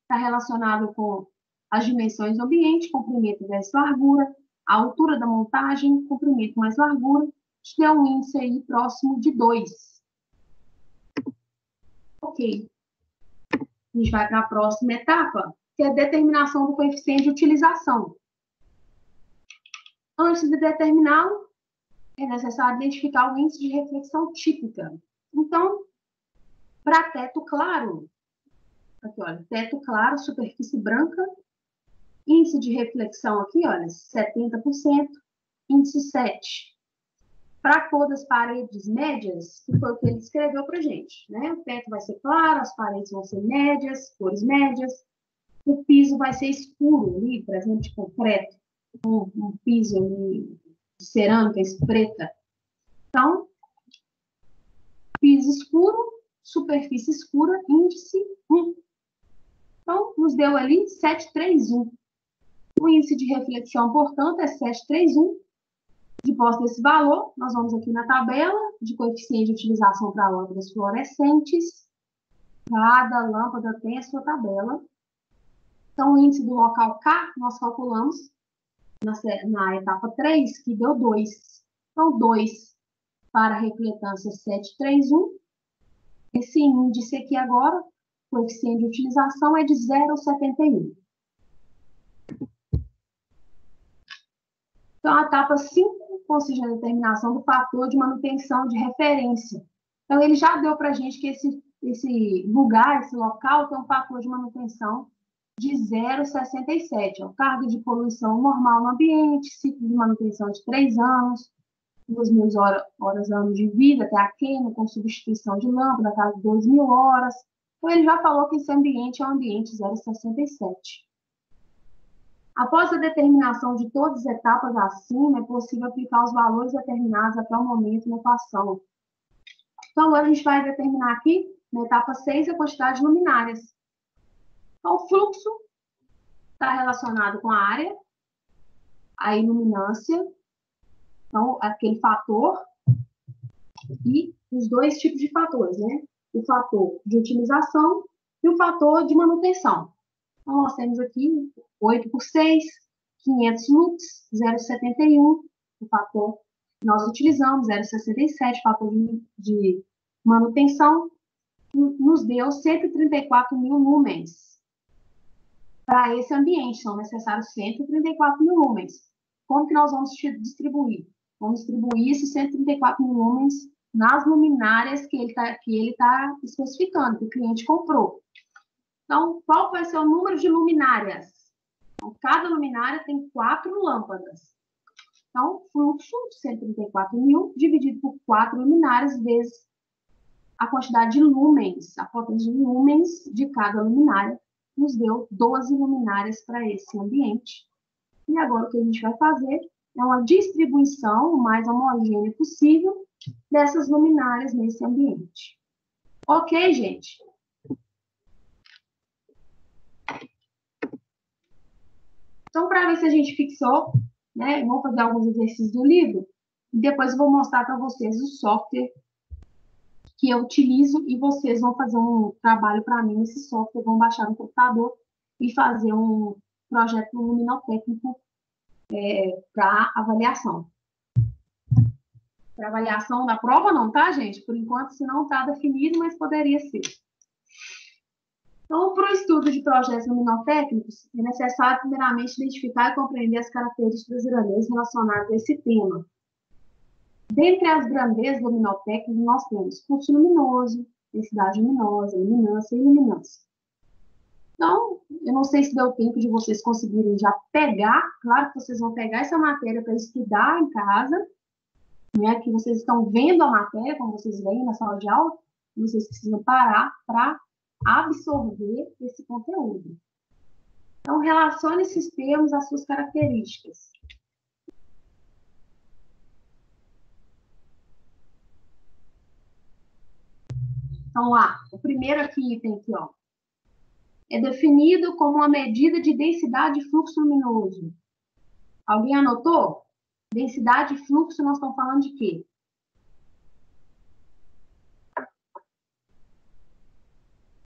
está relacionado com as dimensões do ambiente, comprimento versus largura, a altura da montagem, comprimento mais largura, te deu um índice aí próximo de 2. Ok. A gente vai para a próxima etapa, que é a determinação do coeficiente de utilização. Antes de determiná-lo, é necessário identificar o índice de reflexão típica. Então, para teto claro, aqui, olha, teto claro, superfície branca, índice de reflexão aqui, olha, 70%, índice 7. Para cor das paredes médias, que foi o que ele escreveu para a gente, né? O teto vai ser claro, as paredes vão ser médias, cores médias, o piso vai ser escuro ali, por exemplo, de concreto, um piso ali de cerâmica preta. Então, piso escuro, superfície escura, índice 1. Então, nos deu ali 731. O índice de reflexão, portanto, é 731. Depois desse valor, nós vamos aqui na tabela de coeficiente de utilização para lâmpadas fluorescentes. Cada lâmpada tem a sua tabela. Então, o índice do local K, nós calculamos na etapa 3, que deu 2. Então, 2 para a refletância 731. Esse índice aqui agora, coeficiente de utilização, é de 0,71. Então, a etapa 5 consiste na determinação do fator de manutenção de referência. Então, ele já deu para a gente que esse lugar, esse local, tem um fator de manutenção de 0,67. Carga de poluição normal no ambiente, ciclo de manutenção de 3 anos, 2.000 horas de vida, até a queima, com substituição de lâmpada, a cada 2.000 horas. Então, ele já falou que esse ambiente é um ambiente 0,67. Após a determinação de todas as etapas acima, é possível aplicar os valores determinados até o momento na equação. Então, agora a gente vai determinar aqui, na etapa 6, a quantidade de luminárias. Então, o fluxo está relacionado com a área, a iluminância. Então, aquele fator e os dois tipos de fatores, né? O fator de utilização e o fator de manutenção. Então, nós temos aqui 8 por 6, 500 lux, 0,71, o fator que nós utilizamos, 0,67, fator de manutenção, nos deu 134 mil lumens. Para esse ambiente, são necessários 134 mil lumens. Como que nós vamos distribuir? Vamos distribuir esses 134 mil lumens nas luminárias que ele tá especificando, que o cliente comprou. Então, qual vai ser o número de luminárias? Então, cada luminária tem 4 lâmpadas. Então, fluxo de 134 mil dividido por 4 luminárias vezes a quantidade de lumens, a potência de lumens de cada luminária, nos deu 12 luminárias para esse ambiente. E agora o que a gente vai fazer é uma distribuição o mais homogênea possível dessas luminárias nesse ambiente. Ok, gente? Então, para ver se a gente fixou, né, eu vou fazer alguns exercícios do livro e depois eu vou mostrar para vocês o software que eu utilizo e vocês vão fazer um trabalho para mim nesse software, vão baixar no computador e fazer um projeto luminotécnico para avaliação. Para avaliação da prova não, tá, gente? Por enquanto, se não está definido, mas poderia ser. Então, para o estudo de projetos luminotécnicos, é necessário, primeiramente, identificar e compreender as características das grandezas relacionadas a esse tema. Dentre as grandezas luminotécnicas, nós temos fluxo luminoso, densidade luminosa, luminância e iluminância. Então, eu não sei se deu tempo de vocês conseguirem já pegar, claro que vocês vão pegar essa matéria para estudar em casa, né, que vocês estão vendo a matéria, como vocês veem na sala de aula, e vocês precisam parar para absorver esse conteúdo. Então, relacione esses termos às suas características. Então, lá, o primeiro item aqui, ó, é definido como uma medida de densidade de fluxo luminoso. Alguém anotou? Densidade de fluxo, nós estamos falando de quê?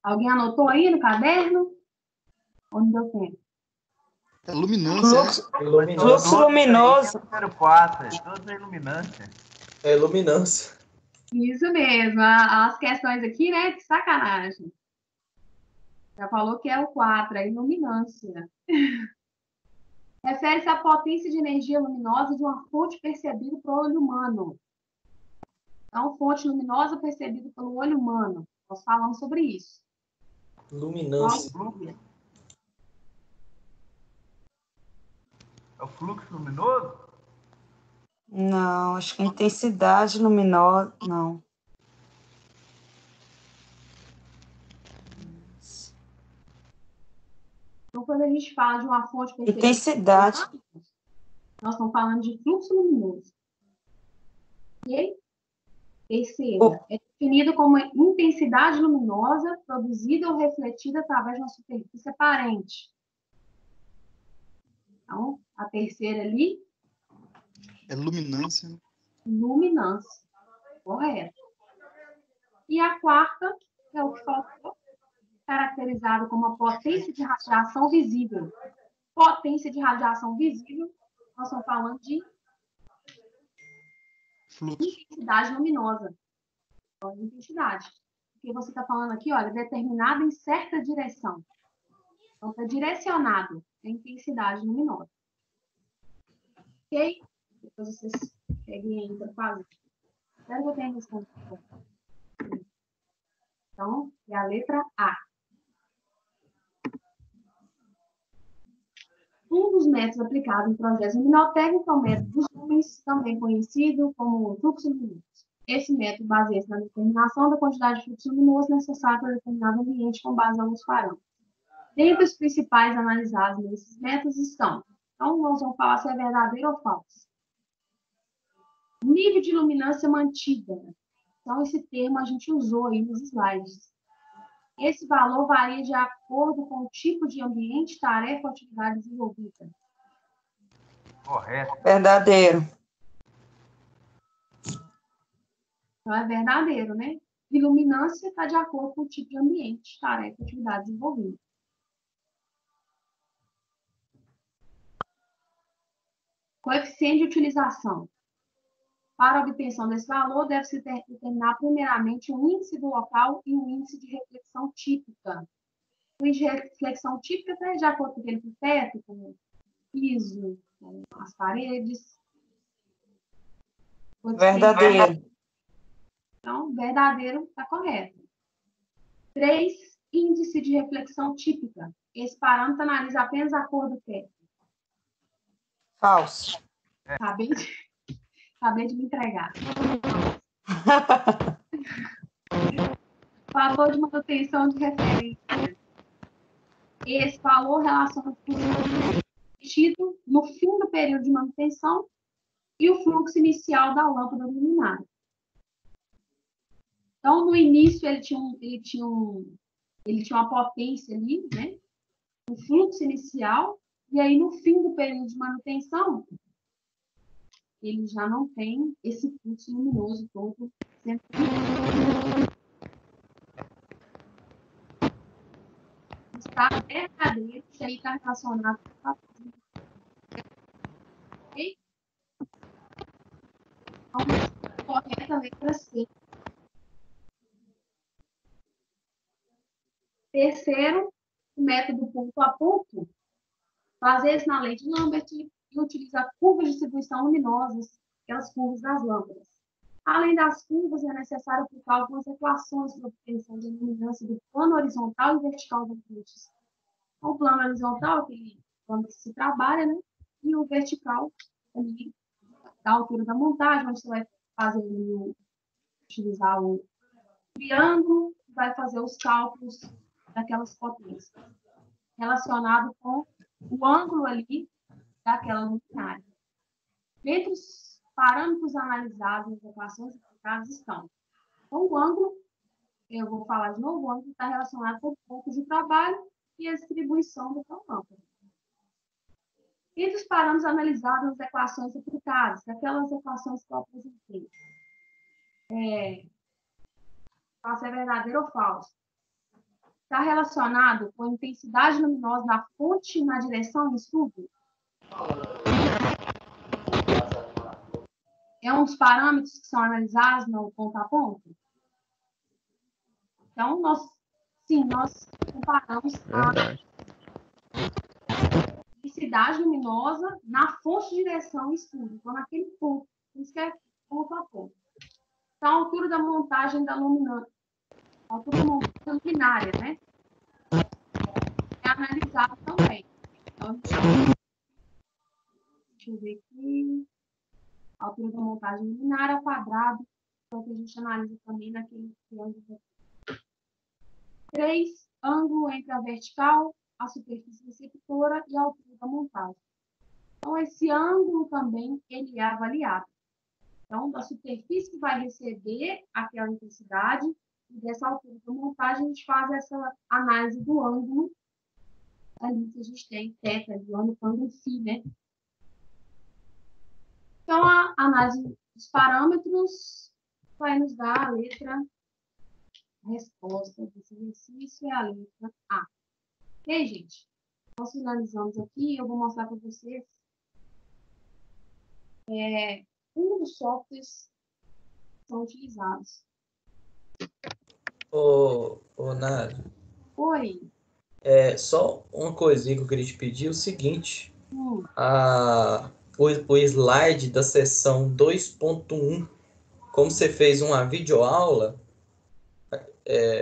Alguém anotou aí no caderno? Ou não deu tempo?
É luminância.
Fluxo luminoso.
Número 4, todos é iluminância.
É luminância.
Isso mesmo. As questões aqui, né? Que sacanagem. Já falou que é o 4, a iluminância. Refere-se à potência de energia luminosa de uma fonte percebida pelo olho humano. Então, fonte luminosa percebida pelo olho humano. Nós falamos sobre isso.
Luminância.
É o fluxo luminoso?
Não, acho que intensidade luminosa, não.
Então, quando a gente fala de uma fonte percebida...
Intensidade.
Nós estamos falando de fluxo luminoso. Ok? Terceira, é definido como intensidade luminosa produzida ou refletida através de uma superfície aparente. Então, a terceira ali...
É luminância.
Luminância. Correto. E a quarta é o que faltou, caracterizado como a potência de radiação visível. Potência de radiação visível, nós estamos falando de
Fluxo.
intensidade luminosa. Então, intensidade. Porque você está falando aqui, olha, determinado em certa direção. Então, está direcionado a intensidade luminosa. Ok? Depois vocês peguem aí para fazer. Espero que eu tenha respondido. Então, é a letra A. Um dos métodos aplicados em projetos luminotécnicos é o método dos lumens, também conhecido como fluxo luminoso. Esse método baseia-se na determinação da quantidade de fluxo luminoso necessário para determinado ambiente com base em alguns parâmetros. Dentre os principais analisados nesses métodos estão, então nós vamos falar se é verdadeiro ou falso. Nível de luminância mantida. Então, esse termo a gente usou aí nos slides. Esse valor varia de acordo com o tipo de ambiente, tarefa ou atividade desenvolvida.
Correto.
Verdadeiro.
Então, é verdadeiro, né? Iluminância está de acordo com o tipo de ambiente, tarefa, atividade desenvolvida. Coeficiente de utilização. Para a obtenção desse valor, deve-se determinar primeiramente o índice do local e o índice de reflexão típica. O índice de reflexão típica está de acordo com aquele epiteto, com o piso, com as paredes.
Verdadeiro.
Então, verdadeiro está correto. 3, índice de reflexão típica. Esse parâmetro analisa apenas a cor do teto.
Falso.
Acabei de me entregar. Valor de manutenção de referência. Esse valor relaciona o custo investido no fim do período de manutenção e o fluxo inicial da lâmpada luminária. Então, no início, ele tinha uma potência ali, né? O fluxo inicial, e aí no fim do período de manutenção, ele já não tem esse fluxo luminoso todo sendo. Está verdadeiro, isso aí está relacionado com a ok? Então, correta a letra C. Terceiro, o método ponto a ponto, baseia-se na lei de Lambert e utiliza curvas de distribuição luminosas, aquelas curvas das lâmpadas. Além das curvas, é necessário aplicar algumas equações para obtenção de iluminância do plano horizontal e vertical das luzes. O plano horizontal, aquele plano que se trabalha, né? E o vertical, ali, da altura da montagem, onde você vai fazer utilizar o triângulo, vai fazer os cálculos daquelas potências, relacionado com o ângulo ali daquela luminária. Entre os parâmetros analisados nas equações aplicadas estão. Então, o ângulo, eu vou falar de novo, o ângulo está relacionado com o ponto de trabalho e a distribuição do campo. Entre os parâmetros analisados nas equações aplicadas, aquelas equações que eu apresentei, se é verdadeiro ou falso, está relacionado com a intensidade luminosa da fonte na direção do estudo? É um dos parâmetros que são analisados no ponto a ponto? Então, nós comparamos a intensidade luminosa na fonte de direção do estudo, então naquele ponto, isso que é ponto a ponto. Então, a altura da montagem da luminária, a altura da montagem luminária, né? É analisado também. Então, deixa eu ver aqui. A altura da montagem luminária ao quadrado, então que a gente analisa também naquele triângulo. 3, ângulo entre a vertical, a superfície receptora e a altura da montagem. Então, esse ângulo também ele é avaliado. Então, da superfície que vai receber aquela intensidade, e dessa altura da montagem, a gente faz essa análise do ângulo ali que a gente tem, θ, do ângulo em si, né? Então, a análise dos parâmetros vai nos dar a letra resposta desse exercício, é a letra A. Ok, gente? Nós finalizamos aqui, eu vou mostrar para vocês um dos softwares que são utilizados.
Ô, Nádia,
Oi.
só uma coisinha que eu queria te pedir, o seguinte, o slide da seção 2.1, como você fez uma videoaula,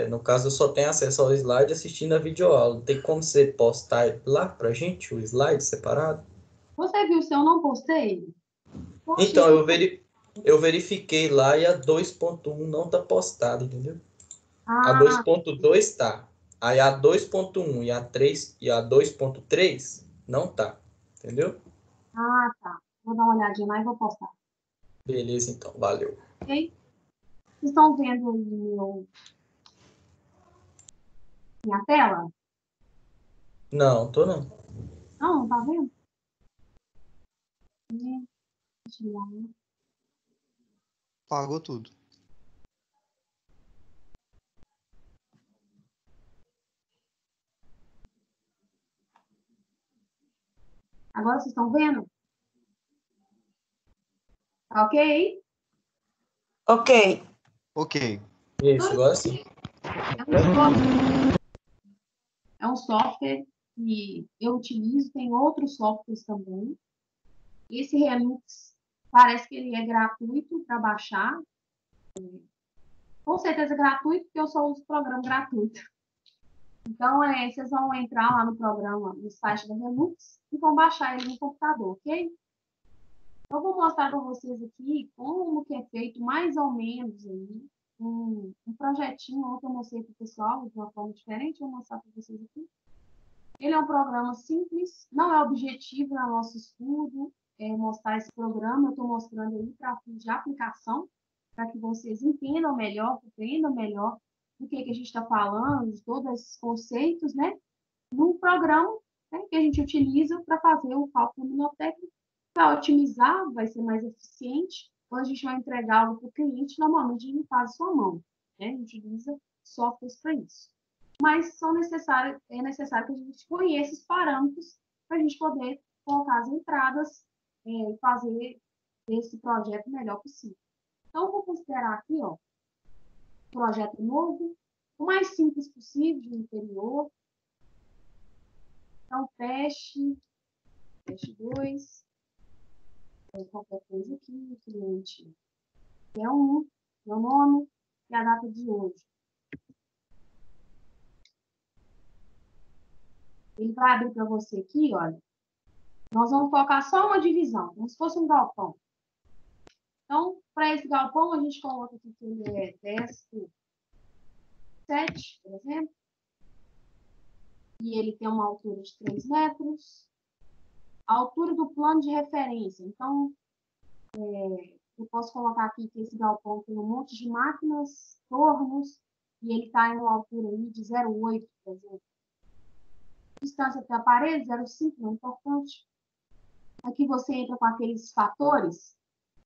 no caso eu só tenho acesso ao slide assistindo a videoaula, tem como você postar lá pra gente, o slide separado?
Você viu se eu não postei? Poxa,
Então, eu verifiquei lá e a 2.1 não tá postada, entendeu? A 2.2 tá. Aí a 2.1 e a 3 e a 2.3 não tá. Entendeu?
Tá. Vou dar uma olhadinha lá e vou postar.
Beleza, então. Valeu.
Ok? Vocês estão vendo minha tela?
Não, tô não.
Não tá vendo? Deixa eu ver.
Pagou tudo.
Agora vocês estão vendo? Tá ok?
Ok.
Ok.
Isso, agora sim.
É um software que eu utilizo, tem outros softwares também. Esse Remix parece que ele é gratuito para baixar. Com certeza gratuito, porque eu só uso programa gratuito. Então, vocês vão entrar lá no programa, no site da Remix, e vão baixar ele no computador, ok? Eu vou mostrar para vocês aqui como que é feito mais ou menos aí, um projetinho que eu mostrei para o pessoal de uma forma diferente, eu vou mostrar para vocês aqui. Ele é um programa simples, não é objetivo no nosso estudo mostrar esse programa, eu estou mostrando aí para fins de aplicação, para que vocês entendam melhor, compreendam melhor do que a gente está falando, de todos esses conceitos, né? Num programa, né, que a gente utiliza para fazer o cálculo luminotécnico, para otimizar, vai ser mais eficiente. Quando a gente vai entregar algo para o cliente, normalmente a gente faz a sua mão, né? A gente utiliza softwares para isso. Mas é necessário que a gente conheça os parâmetros para a gente poder colocar as entradas e fazer esse projeto melhor possível. Então, eu vou considerar aqui, ó, projeto novo, o mais simples possível de interior. Então, teste 2, qualquer coisa aqui, o cliente é meu nome e a data de hoje. Ele vai abrir para você aqui, olha. Nós vamos colocar só uma divisão, como se fosse um galpão. Então, para esse galpão, a gente coloca aqui que ele é 10/7, por exemplo. E ele tem uma altura de 3 metros. A altura do plano de referência. Então, eu posso colocar aqui que esse galpão tem um monte de máquinas, tornos, e ele está em uma altura aí de 0,8, por exemplo. Distância até a parede, 0,5, não é importante. Aqui você entra com aqueles fatores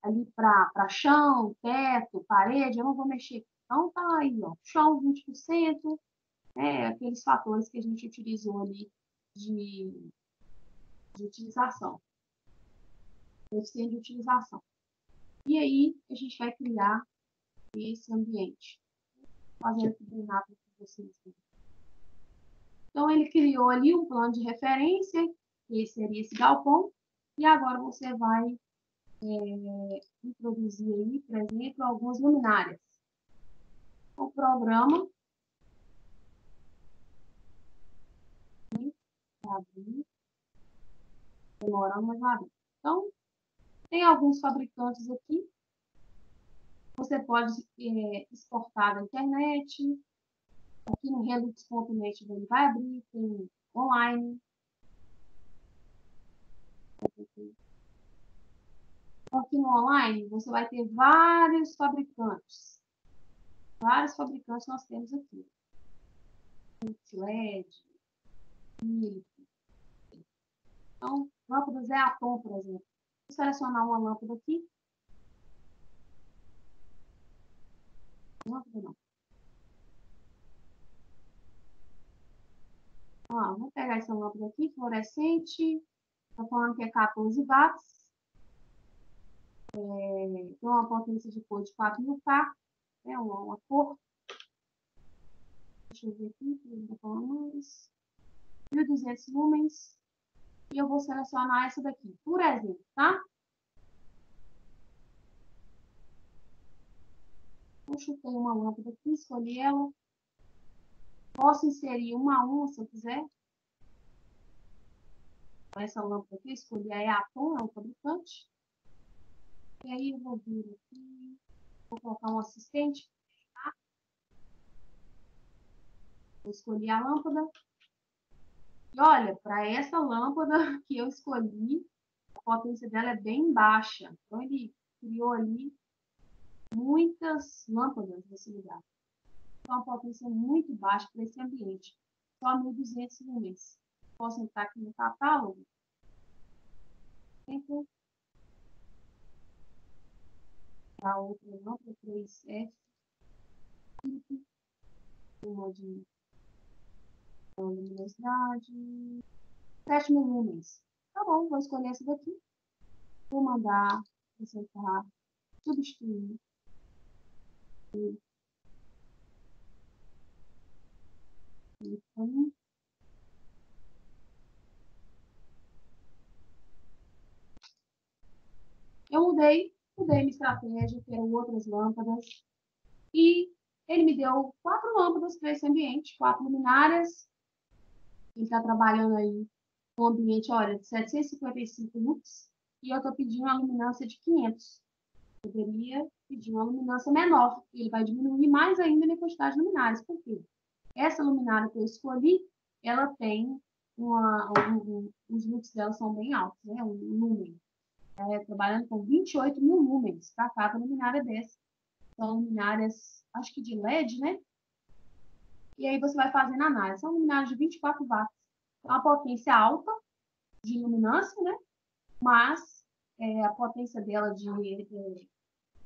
ali para chão, teto, parede, eu não vou mexer. Então, tá aí, ó, chão 20%, aqueles fatores que a gente utilizou ali de utilização, coeficiente de utilização. E aí, a gente vai criar esse ambiente. Fazendo aqui bem rápido para vocês verem. Então, ele criou ali um plano de referência, que seria esse galpão, e agora você vai introduzir aí, por exemplo, algumas luminárias. O programa vai abrir, demorando, mas vai abrir. Então, tem alguns fabricantes aqui. Você pode exportar da internet. Aqui no Redux.net ele vai abrir, tem online. Aqui no online, você vai ter vários fabricantes. Vários fabricantes nós temos aqui. LED, Philips. Então, lâmpadas é Atom, por exemplo. Vou selecionar uma lâmpada aqui. Lâmpada não. Vou pegar essa lâmpada aqui, fluorescente. Está falando que é 14 watts. Tem uma potência de cor de 4.000K. É uma cor. Deixa eu ver aqui, não falando mais. 1.200 lumens. E eu vou selecionar essa daqui, por exemplo, tá? Eu chutei uma lâmpada aqui, escolhi ela. Posso inserir uma a uma, se eu quiser. Essa lâmpada aqui, escolhi a Atom, é o fabricante. E aí eu vou vir aqui, vou colocar um assistente. Tá? Eu escolhi a lâmpada. E olha, para essa lâmpada que eu escolhi, a potência dela é bem baixa. Então, ele criou ali muitas lâmpadas nesse lugar. Então, a potência é muito baixa para esse ambiente. Só 1.200 lumens. Posso entrar aqui no catálogo. Sempre a outra lâmpada 3F. Uma de luminosidade. 7.000 lumens. Tá bom, vou escolher essa daqui. Vou mandar aceitar, substituir. Então, eu mudei minha estratégia, que eram outras lâmpadas, e ele me deu 4 lâmpadas para esse ambiente, 4 luminárias. Ele está trabalhando aí com um ambiente, olha, de 755 lux, e eu estou pedindo uma luminância de 500. Eu poderia pedir uma luminância menor, e ele vai diminuir mais ainda a minha quantidade de luminárias. Por quê? Essa luminária que eu escolhi, ela tem os lux dela são bem altos, né? Um lumen. Trabalhando com 28 mil lumens para cada luminária dessa. São luminárias, acho que de LED, né? E aí você vai fazendo análise. São luminárias de 24 watts. Uma potência alta de iluminância, né? Mas a potência dela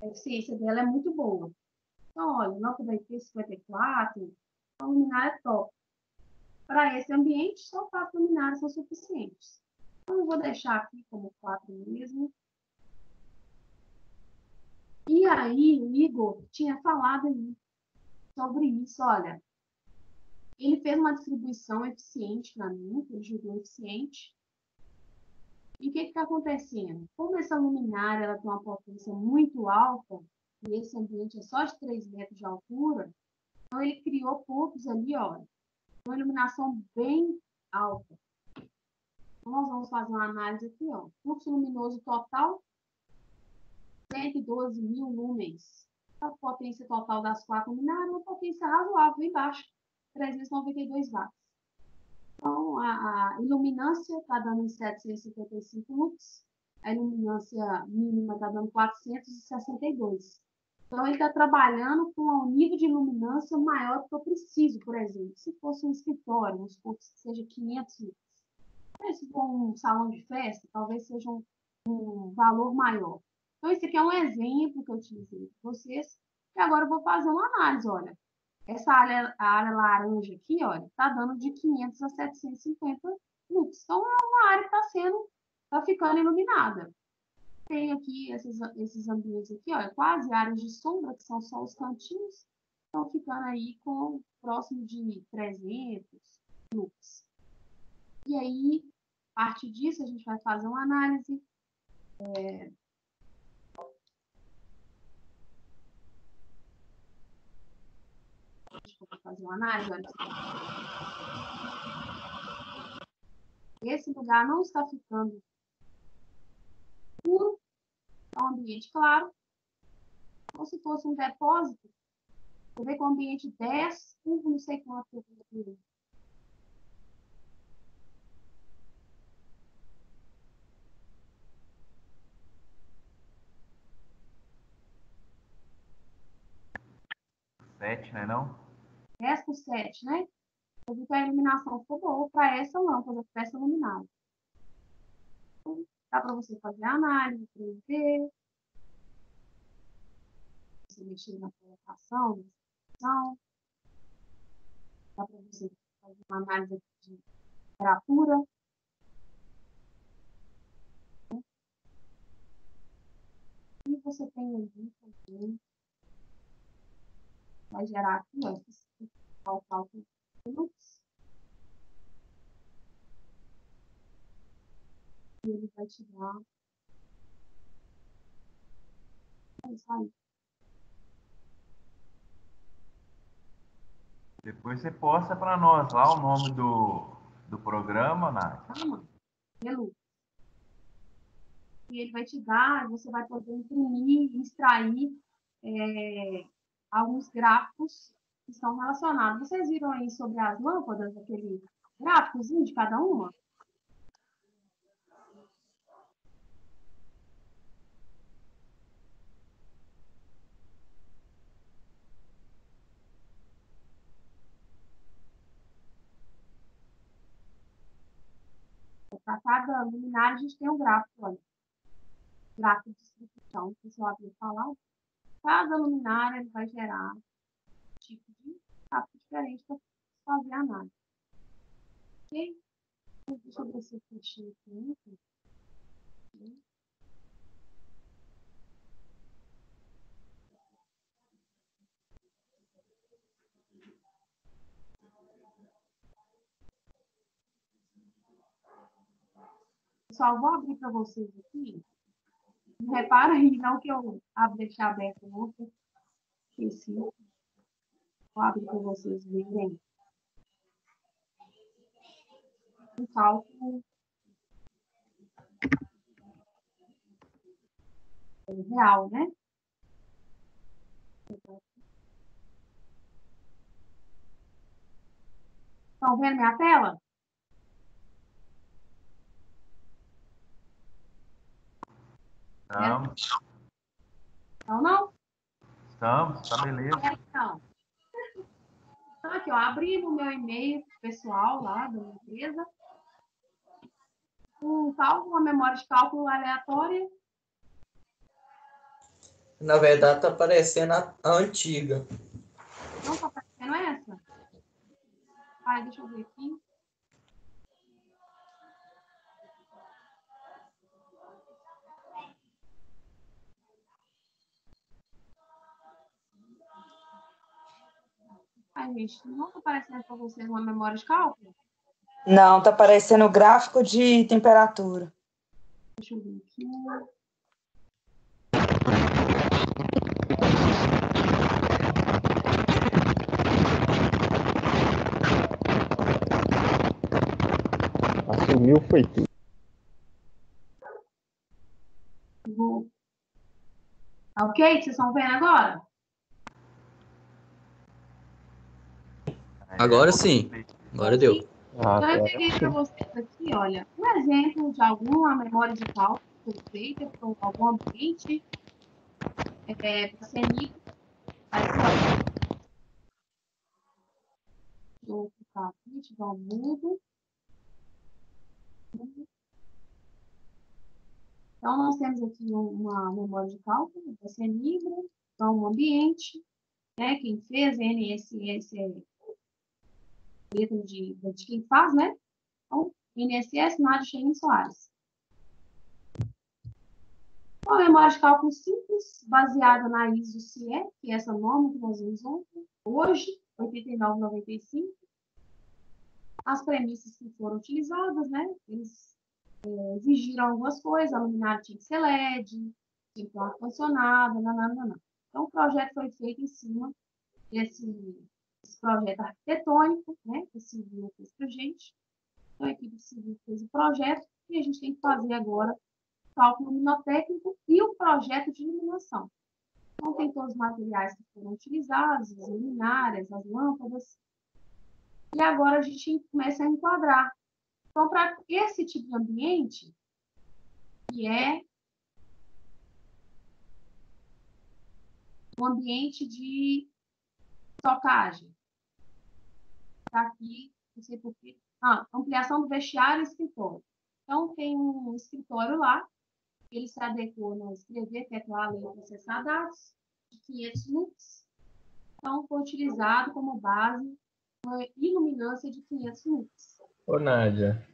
a eficiência dela é muito boa. Então, olha, lâmpada IP54, uma luminária top. Para esse ambiente, só 4 luminárias são suficientes. Então, eu vou deixar aqui como 4 mesmo. E aí, o Igor tinha falado aí sobre isso, olha. Ele fez uma distribuição eficiente para mim, ele julgou eficiente. E o que está acontecendo? Como essa luminária ela tem uma potência muito alta, e esse ambiente é só de 3 metros de altura, então ele criou pontos ali, olha, uma iluminação bem alta. Então, nós vamos fazer uma análise aqui, ó. Fluxo luminoso total, 112 mil lumens. A potência total das 4 luminárias é uma potência razoável, bem baixa, 392 watts. Então, a iluminância está dando 755 lux, a iluminância mínima está dando 462. Então, ele está trabalhando com um nível de iluminância maior do que eu preciso, por exemplo. Se fosse um escritório, vamos supor que seja 500 lux. Se for um salão de festa, talvez seja um valor maior. Então, esse aqui é um exemplo que eu utilizei para vocês. E agora eu vou fazer uma análise, olha. Essa área laranja aqui, olha, está dando de 500 a 750 lux. Então, é uma área que está ficando iluminada. Tem aqui esses ambientes aqui, olha, quase áreas de sombra, que são só os cantinhos, estão ficando aí com próximo de 300 lux. E aí, a partir disso, a gente vai fazer uma análise. Vou fazer uma análise, olha. Esse lugar não está ficando puro, é um ambiente claro, como se fosse um depósito. Você vê que o ambiente 10, não sei quanto eu tenho.
Sete, né, não?
10 por 7, né? Eu vi que a iluminação ficou boa para essa lâmpada, para essa luminária. Então, dá para você fazer a análise, para ver. Você mexer na colocação, na exposição. Dá para você fazer uma análise de temperatura. E você tem ali também, vai gerar aqui, ó, o cálculo de lux. E ele vai te dar. É isso aí.
Depois você posta para nós lá o nome do programa, Nath.
Pelo. E ele vai te dar, você vai poder imprimir, extrair alguns gráficos que estão relacionados. Vocês viram aí sobre as lâmpadas, aquele gráficozinho de cada uma? Para cada luminária, a gente tem um gráfico, olha. Gráfico de distribuição, que você vai falar. Cada luminária ele vai gerar um tipo de gráfico diferente para fazer a análise. Ok? Deixa eu ver se eu fechei aqui. Pessoal, vou abrir para vocês aqui. Não repara aí, não, que eu deixei aberto ontem. Esqueci. Vou abrir para vocês verem. Um cálculo real, né? Estão vendo minha tela?
Estamos,
Não, não?
tá beleza.
Então, aqui, ó, abri no meu e-mail pessoal lá da minha empresa. Um cálculo, uma memória de cálculo aleatória.
Na verdade, tá aparecendo a antiga.
Não está aparecendo essa? Ah, deixa eu ver aqui. Ai, gente, não está aparecendo para vocês uma memória de cálculo?
Não, tá aparecendo o gráfico de temperatura.
Deixa eu ver aqui.
Assumiu, foi tudo.
Ok? Vocês estão vendo agora?
Agora sim. Agora deu.
Então, eu peguei para vocês aqui, olha, um exemplo de alguma memória de cálculo que foi feita por algum ambiente para ser nível. Vou ficar aqui, tiver um mudo. Então, nós temos aqui uma memória de cálculo, vai ser livre, então, um ambiente, né? Quem fez, NSS é letra de quem faz, né? Então, NSS, Nádia Shein Soares. Uma memória de cálculo simples, baseada na ISO-CIE, que é essa norma que nós usamos hoje, 8995. As premissas que foram utilizadas, né? Eles exigiram algumas coisas, a luminária tinha que ser LED, tinha que ter um ar-condicionado, nananana. Então, o projeto foi feito em cima desse projeto arquitetônico, né? Que a Civil fez para a gente. Então, a equipe civil fez o projeto e a gente tem que fazer agora o cálculo luminotécnico e o projeto de iluminação. Então, tem todos os materiais que foram utilizados, as luminárias, as lâmpadas. E agora a gente começa a enquadrar. Então, para esse tipo de ambiente, que é um ambiente de estocagem. Está aqui, não sei porquê. Ampliação do vestiário e escritório. Então, tem um escritório lá, ele se adequou a escrever, teclar, ler e processar dados, de 500 lux. Então, foi utilizado como base uma iluminância de 500 lux.
Ô, Nádia,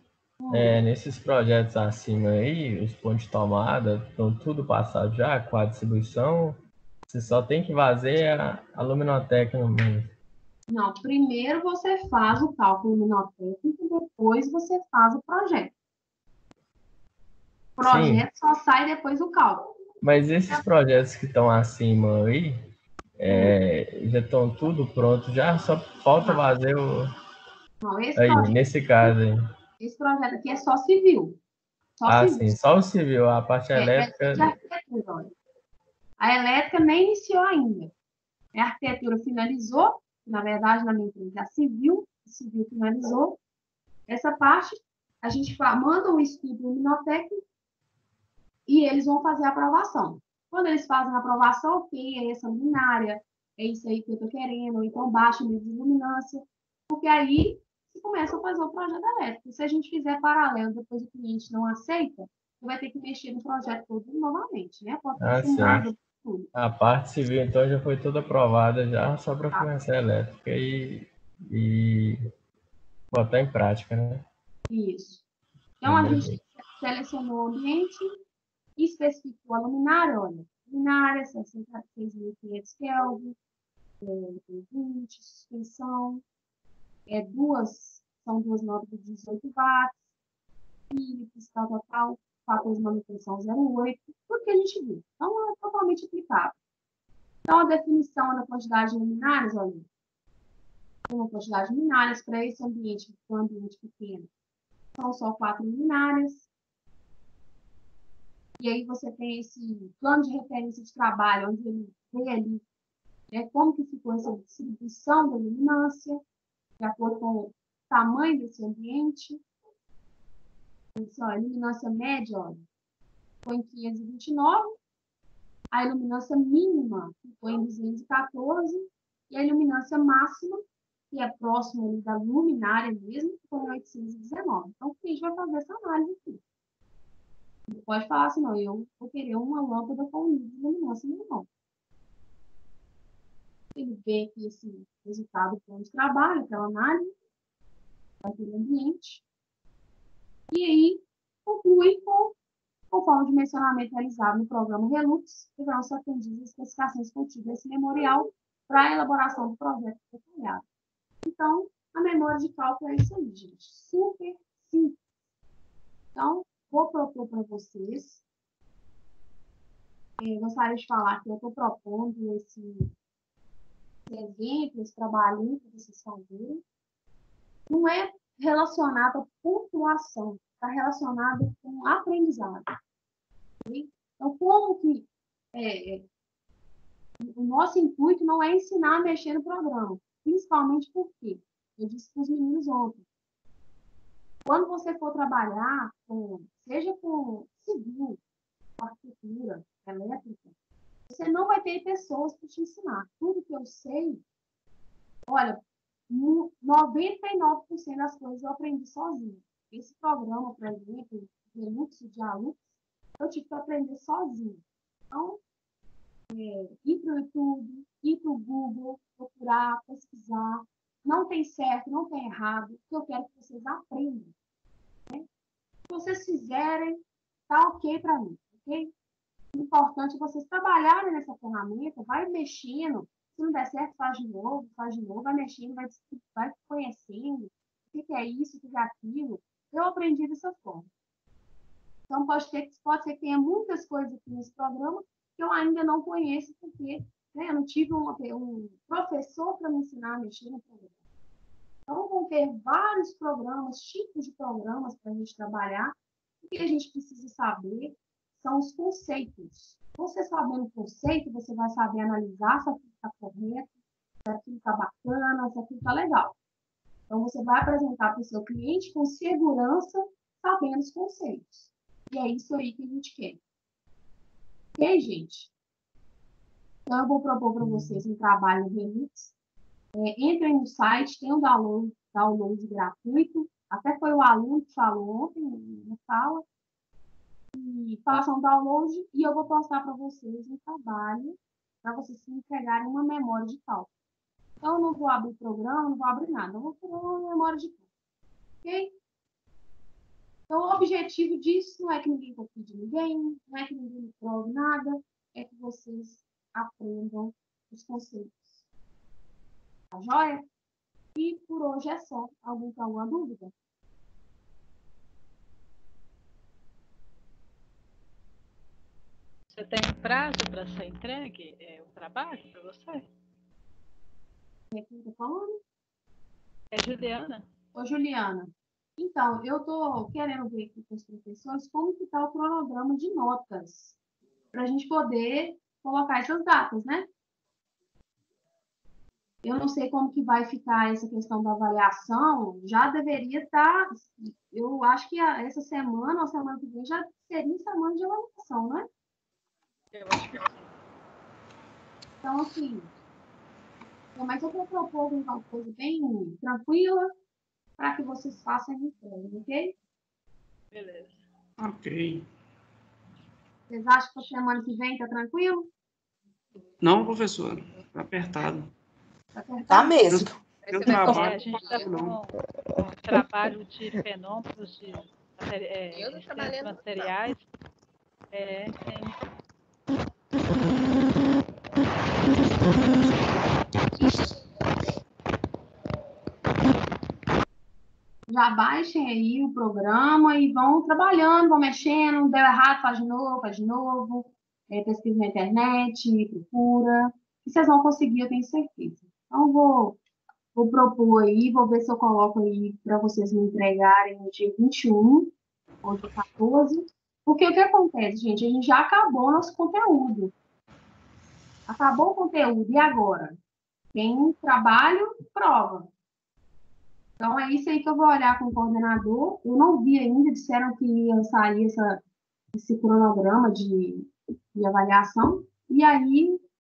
nesses projetos acima aí, os pontos de tomada estão tudo passado já com a distribuição. Você só tem que fazer a luminoteca no meio.
Não, primeiro você faz o cálculo luminotécnico, depois você faz o projeto. O projeto só sai depois do cálculo.
Mas esses projetos que estão acima aí, já estão tudo pronto, já só falta fazer o...
Não,
nesse caso aí.
Esse projeto aqui é só civil.
Sim, só o civil, a parte elétrica...
De arquitetura, olha. A elétrica nem iniciou ainda. A arquitetura finalizou, na verdade, na minha empresa, a civil finalizou. Essa parte, a gente manda um estudo luminotécnico e eles vão fazer a aprovação. Quando eles fazem a aprovação, ok, é essa luminária, é isso aí que eu estou querendo, ou então baixa o nível de luminância, porque aí você começa a fazer o projeto elétrico. Se a gente fizer paralelo, depois o cliente não aceita, você vai ter que mexer no projeto todo novamente, né? Pode ter filmado tudo.
A parte civil, então, já foi toda aprovada, já só para começar a elétrica e botar em prática, né?
Isso. Então, a gente selecionou o ambiente e especificou a luminária, olha, luminária, 66.500 Kelvin, 20, suspensão, são duas lâmpadas de 18 watts, Philips, tal, fator de manutenção 0,8, tudo que a gente viu. Então, é totalmente aplicável. Então, a definição da quantidade de luminárias, olha, uma quantidade de luminárias para esse ambiente, um ambiente pequeno, são só 4 luminárias. E aí você tem esse plano de referência de trabalho, onde ele vê ali, né, como que ficou essa distribuição da luminância, de acordo com o tamanho desse ambiente. Então, a iluminância média, olha, foi em 529, a iluminância mínima foi em 214, e a iluminância máxima, que é próxima ali da luminária mesmo, foi em 819. Então, o cliente vai fazer essa análise aqui. Ele pode falar assim, não, eu vou querer uma lâmpada com nível de iluminância menor. Ele vê aqui esse resultado do plano de trabalho, aquela análise daquele ambiente, e aí conclui conforme o dimensionamento realizado no programa Relux, deverão ser atendidas as especificações contidas nesse memorial para a elaboração do projeto detalhado. Então, a memória de cálculo é isso aí, gente. Super simples. Então, vou propor para vocês. Gostaria de falar que eu estou propondo esse exemplo, esse trabalhinho para vocês fazerem. Não é relacionado à pontuação, está relacionado com aprendizado. Okay? Então, como que o nosso intuito não é ensinar a mexer no programa, principalmente porque eu disse para os meninos ontem, quando você for trabalhar, seja com civil, com arquitetura, elétrica, você não vai ter pessoas para te ensinar. Tudo que eu sei, olha, 99% das coisas eu aprendi sozinha. Esse programa, por exemplo, Relux, de Alux, eu tive que aprender sozinha. Então, ir para o YouTube, ir para o Google, procurar, pesquisar. Não tem certo, não tem errado. O que eu quero que vocês aprendam. Né? Se vocês fizerem, tá ok para mim, ok? O importante é vocês trabalharem nessa ferramenta, vai mexendo. Se não der certo, faz de novo, vai mexendo, vai conhecendo o que é isso, o que é aquilo. Eu aprendi dessa forma. Então, pode ser que tenha muitas coisas aqui nesse programa que eu ainda não conheço, porque né, eu não tive um professor para me ensinar a mexer no programa. Então, vão ter vários programas, tipos de programas para a gente trabalhar. O que a gente precisa saber são os conceitos. Você sabendo o conceito, você vai saber analisar se aquilo está correto, se aquilo está bacana, se aquilo está legal. Então, você vai apresentar para o seu cliente com segurança, sabendo os conceitos. E é isso aí que a gente quer. Ok, gente? Então, eu vou propor para vocês um trabalho no Relux. Entrem no site, tem um download gratuito. Até foi o aluno que falou ontem na sala. E façam um download e eu vou postar para vocês um trabalho para vocês se entregarem uma memória de cálculo. Então, eu não vou abrir o programa, não vou abrir nada. Eu vou criar uma memória de cálculo. Ok? Então, o objetivo disso não é que ninguém copie de ninguém, não é que ninguém me prove nada, é que vocês aprendam os conceitos. Tá joia? E por hoje é só. Alguém tem alguma dúvida?
Você tem um prazo para ser entregue o trabalho para você?
Quem está falando?
É Juliana.
Ô, Juliana. Então, eu estou querendo ver aqui com os professores como que está o cronograma de notas, para a gente poder colocar essas datas, né? Eu não sei como que vai ficar essa questão da avaliação, já deveria estar, eu acho que essa semana ou semana que vem já seria semana de avaliação, né?
Eu acho que sim.
Então, assim, mas eu vou propor uma coisa bem tranquila, para que vocês façam a entrega, ok?
Beleza.
Ok.
Vocês acham que a semana que vem está tranquilo?
Não, professor, está apertado.
Tá apertado?
Tá mesmo.
Eu trabalho.
A gente está com um trabalho de fenômenos Eu tô trabalhando materiais. Tem.
Já baixem aí o programa e vão trabalhando, vão mexendo, deu errado, faz de novo, pesquisa na internet, procura, e vocês vão conseguir, eu tenho certeza. Então, vou propor aí, vou ver se eu coloco aí para vocês me entregarem no dia 21, ou dia 14, porque o que acontece, gente? A gente já acabou o nosso conteúdo. Acabou o conteúdo, e agora? Tem trabalho, prova. Então, é isso aí que eu vou olhar com o coordenador. Eu não vi ainda, disseram que ia sair esse cronograma de avaliação. E aí,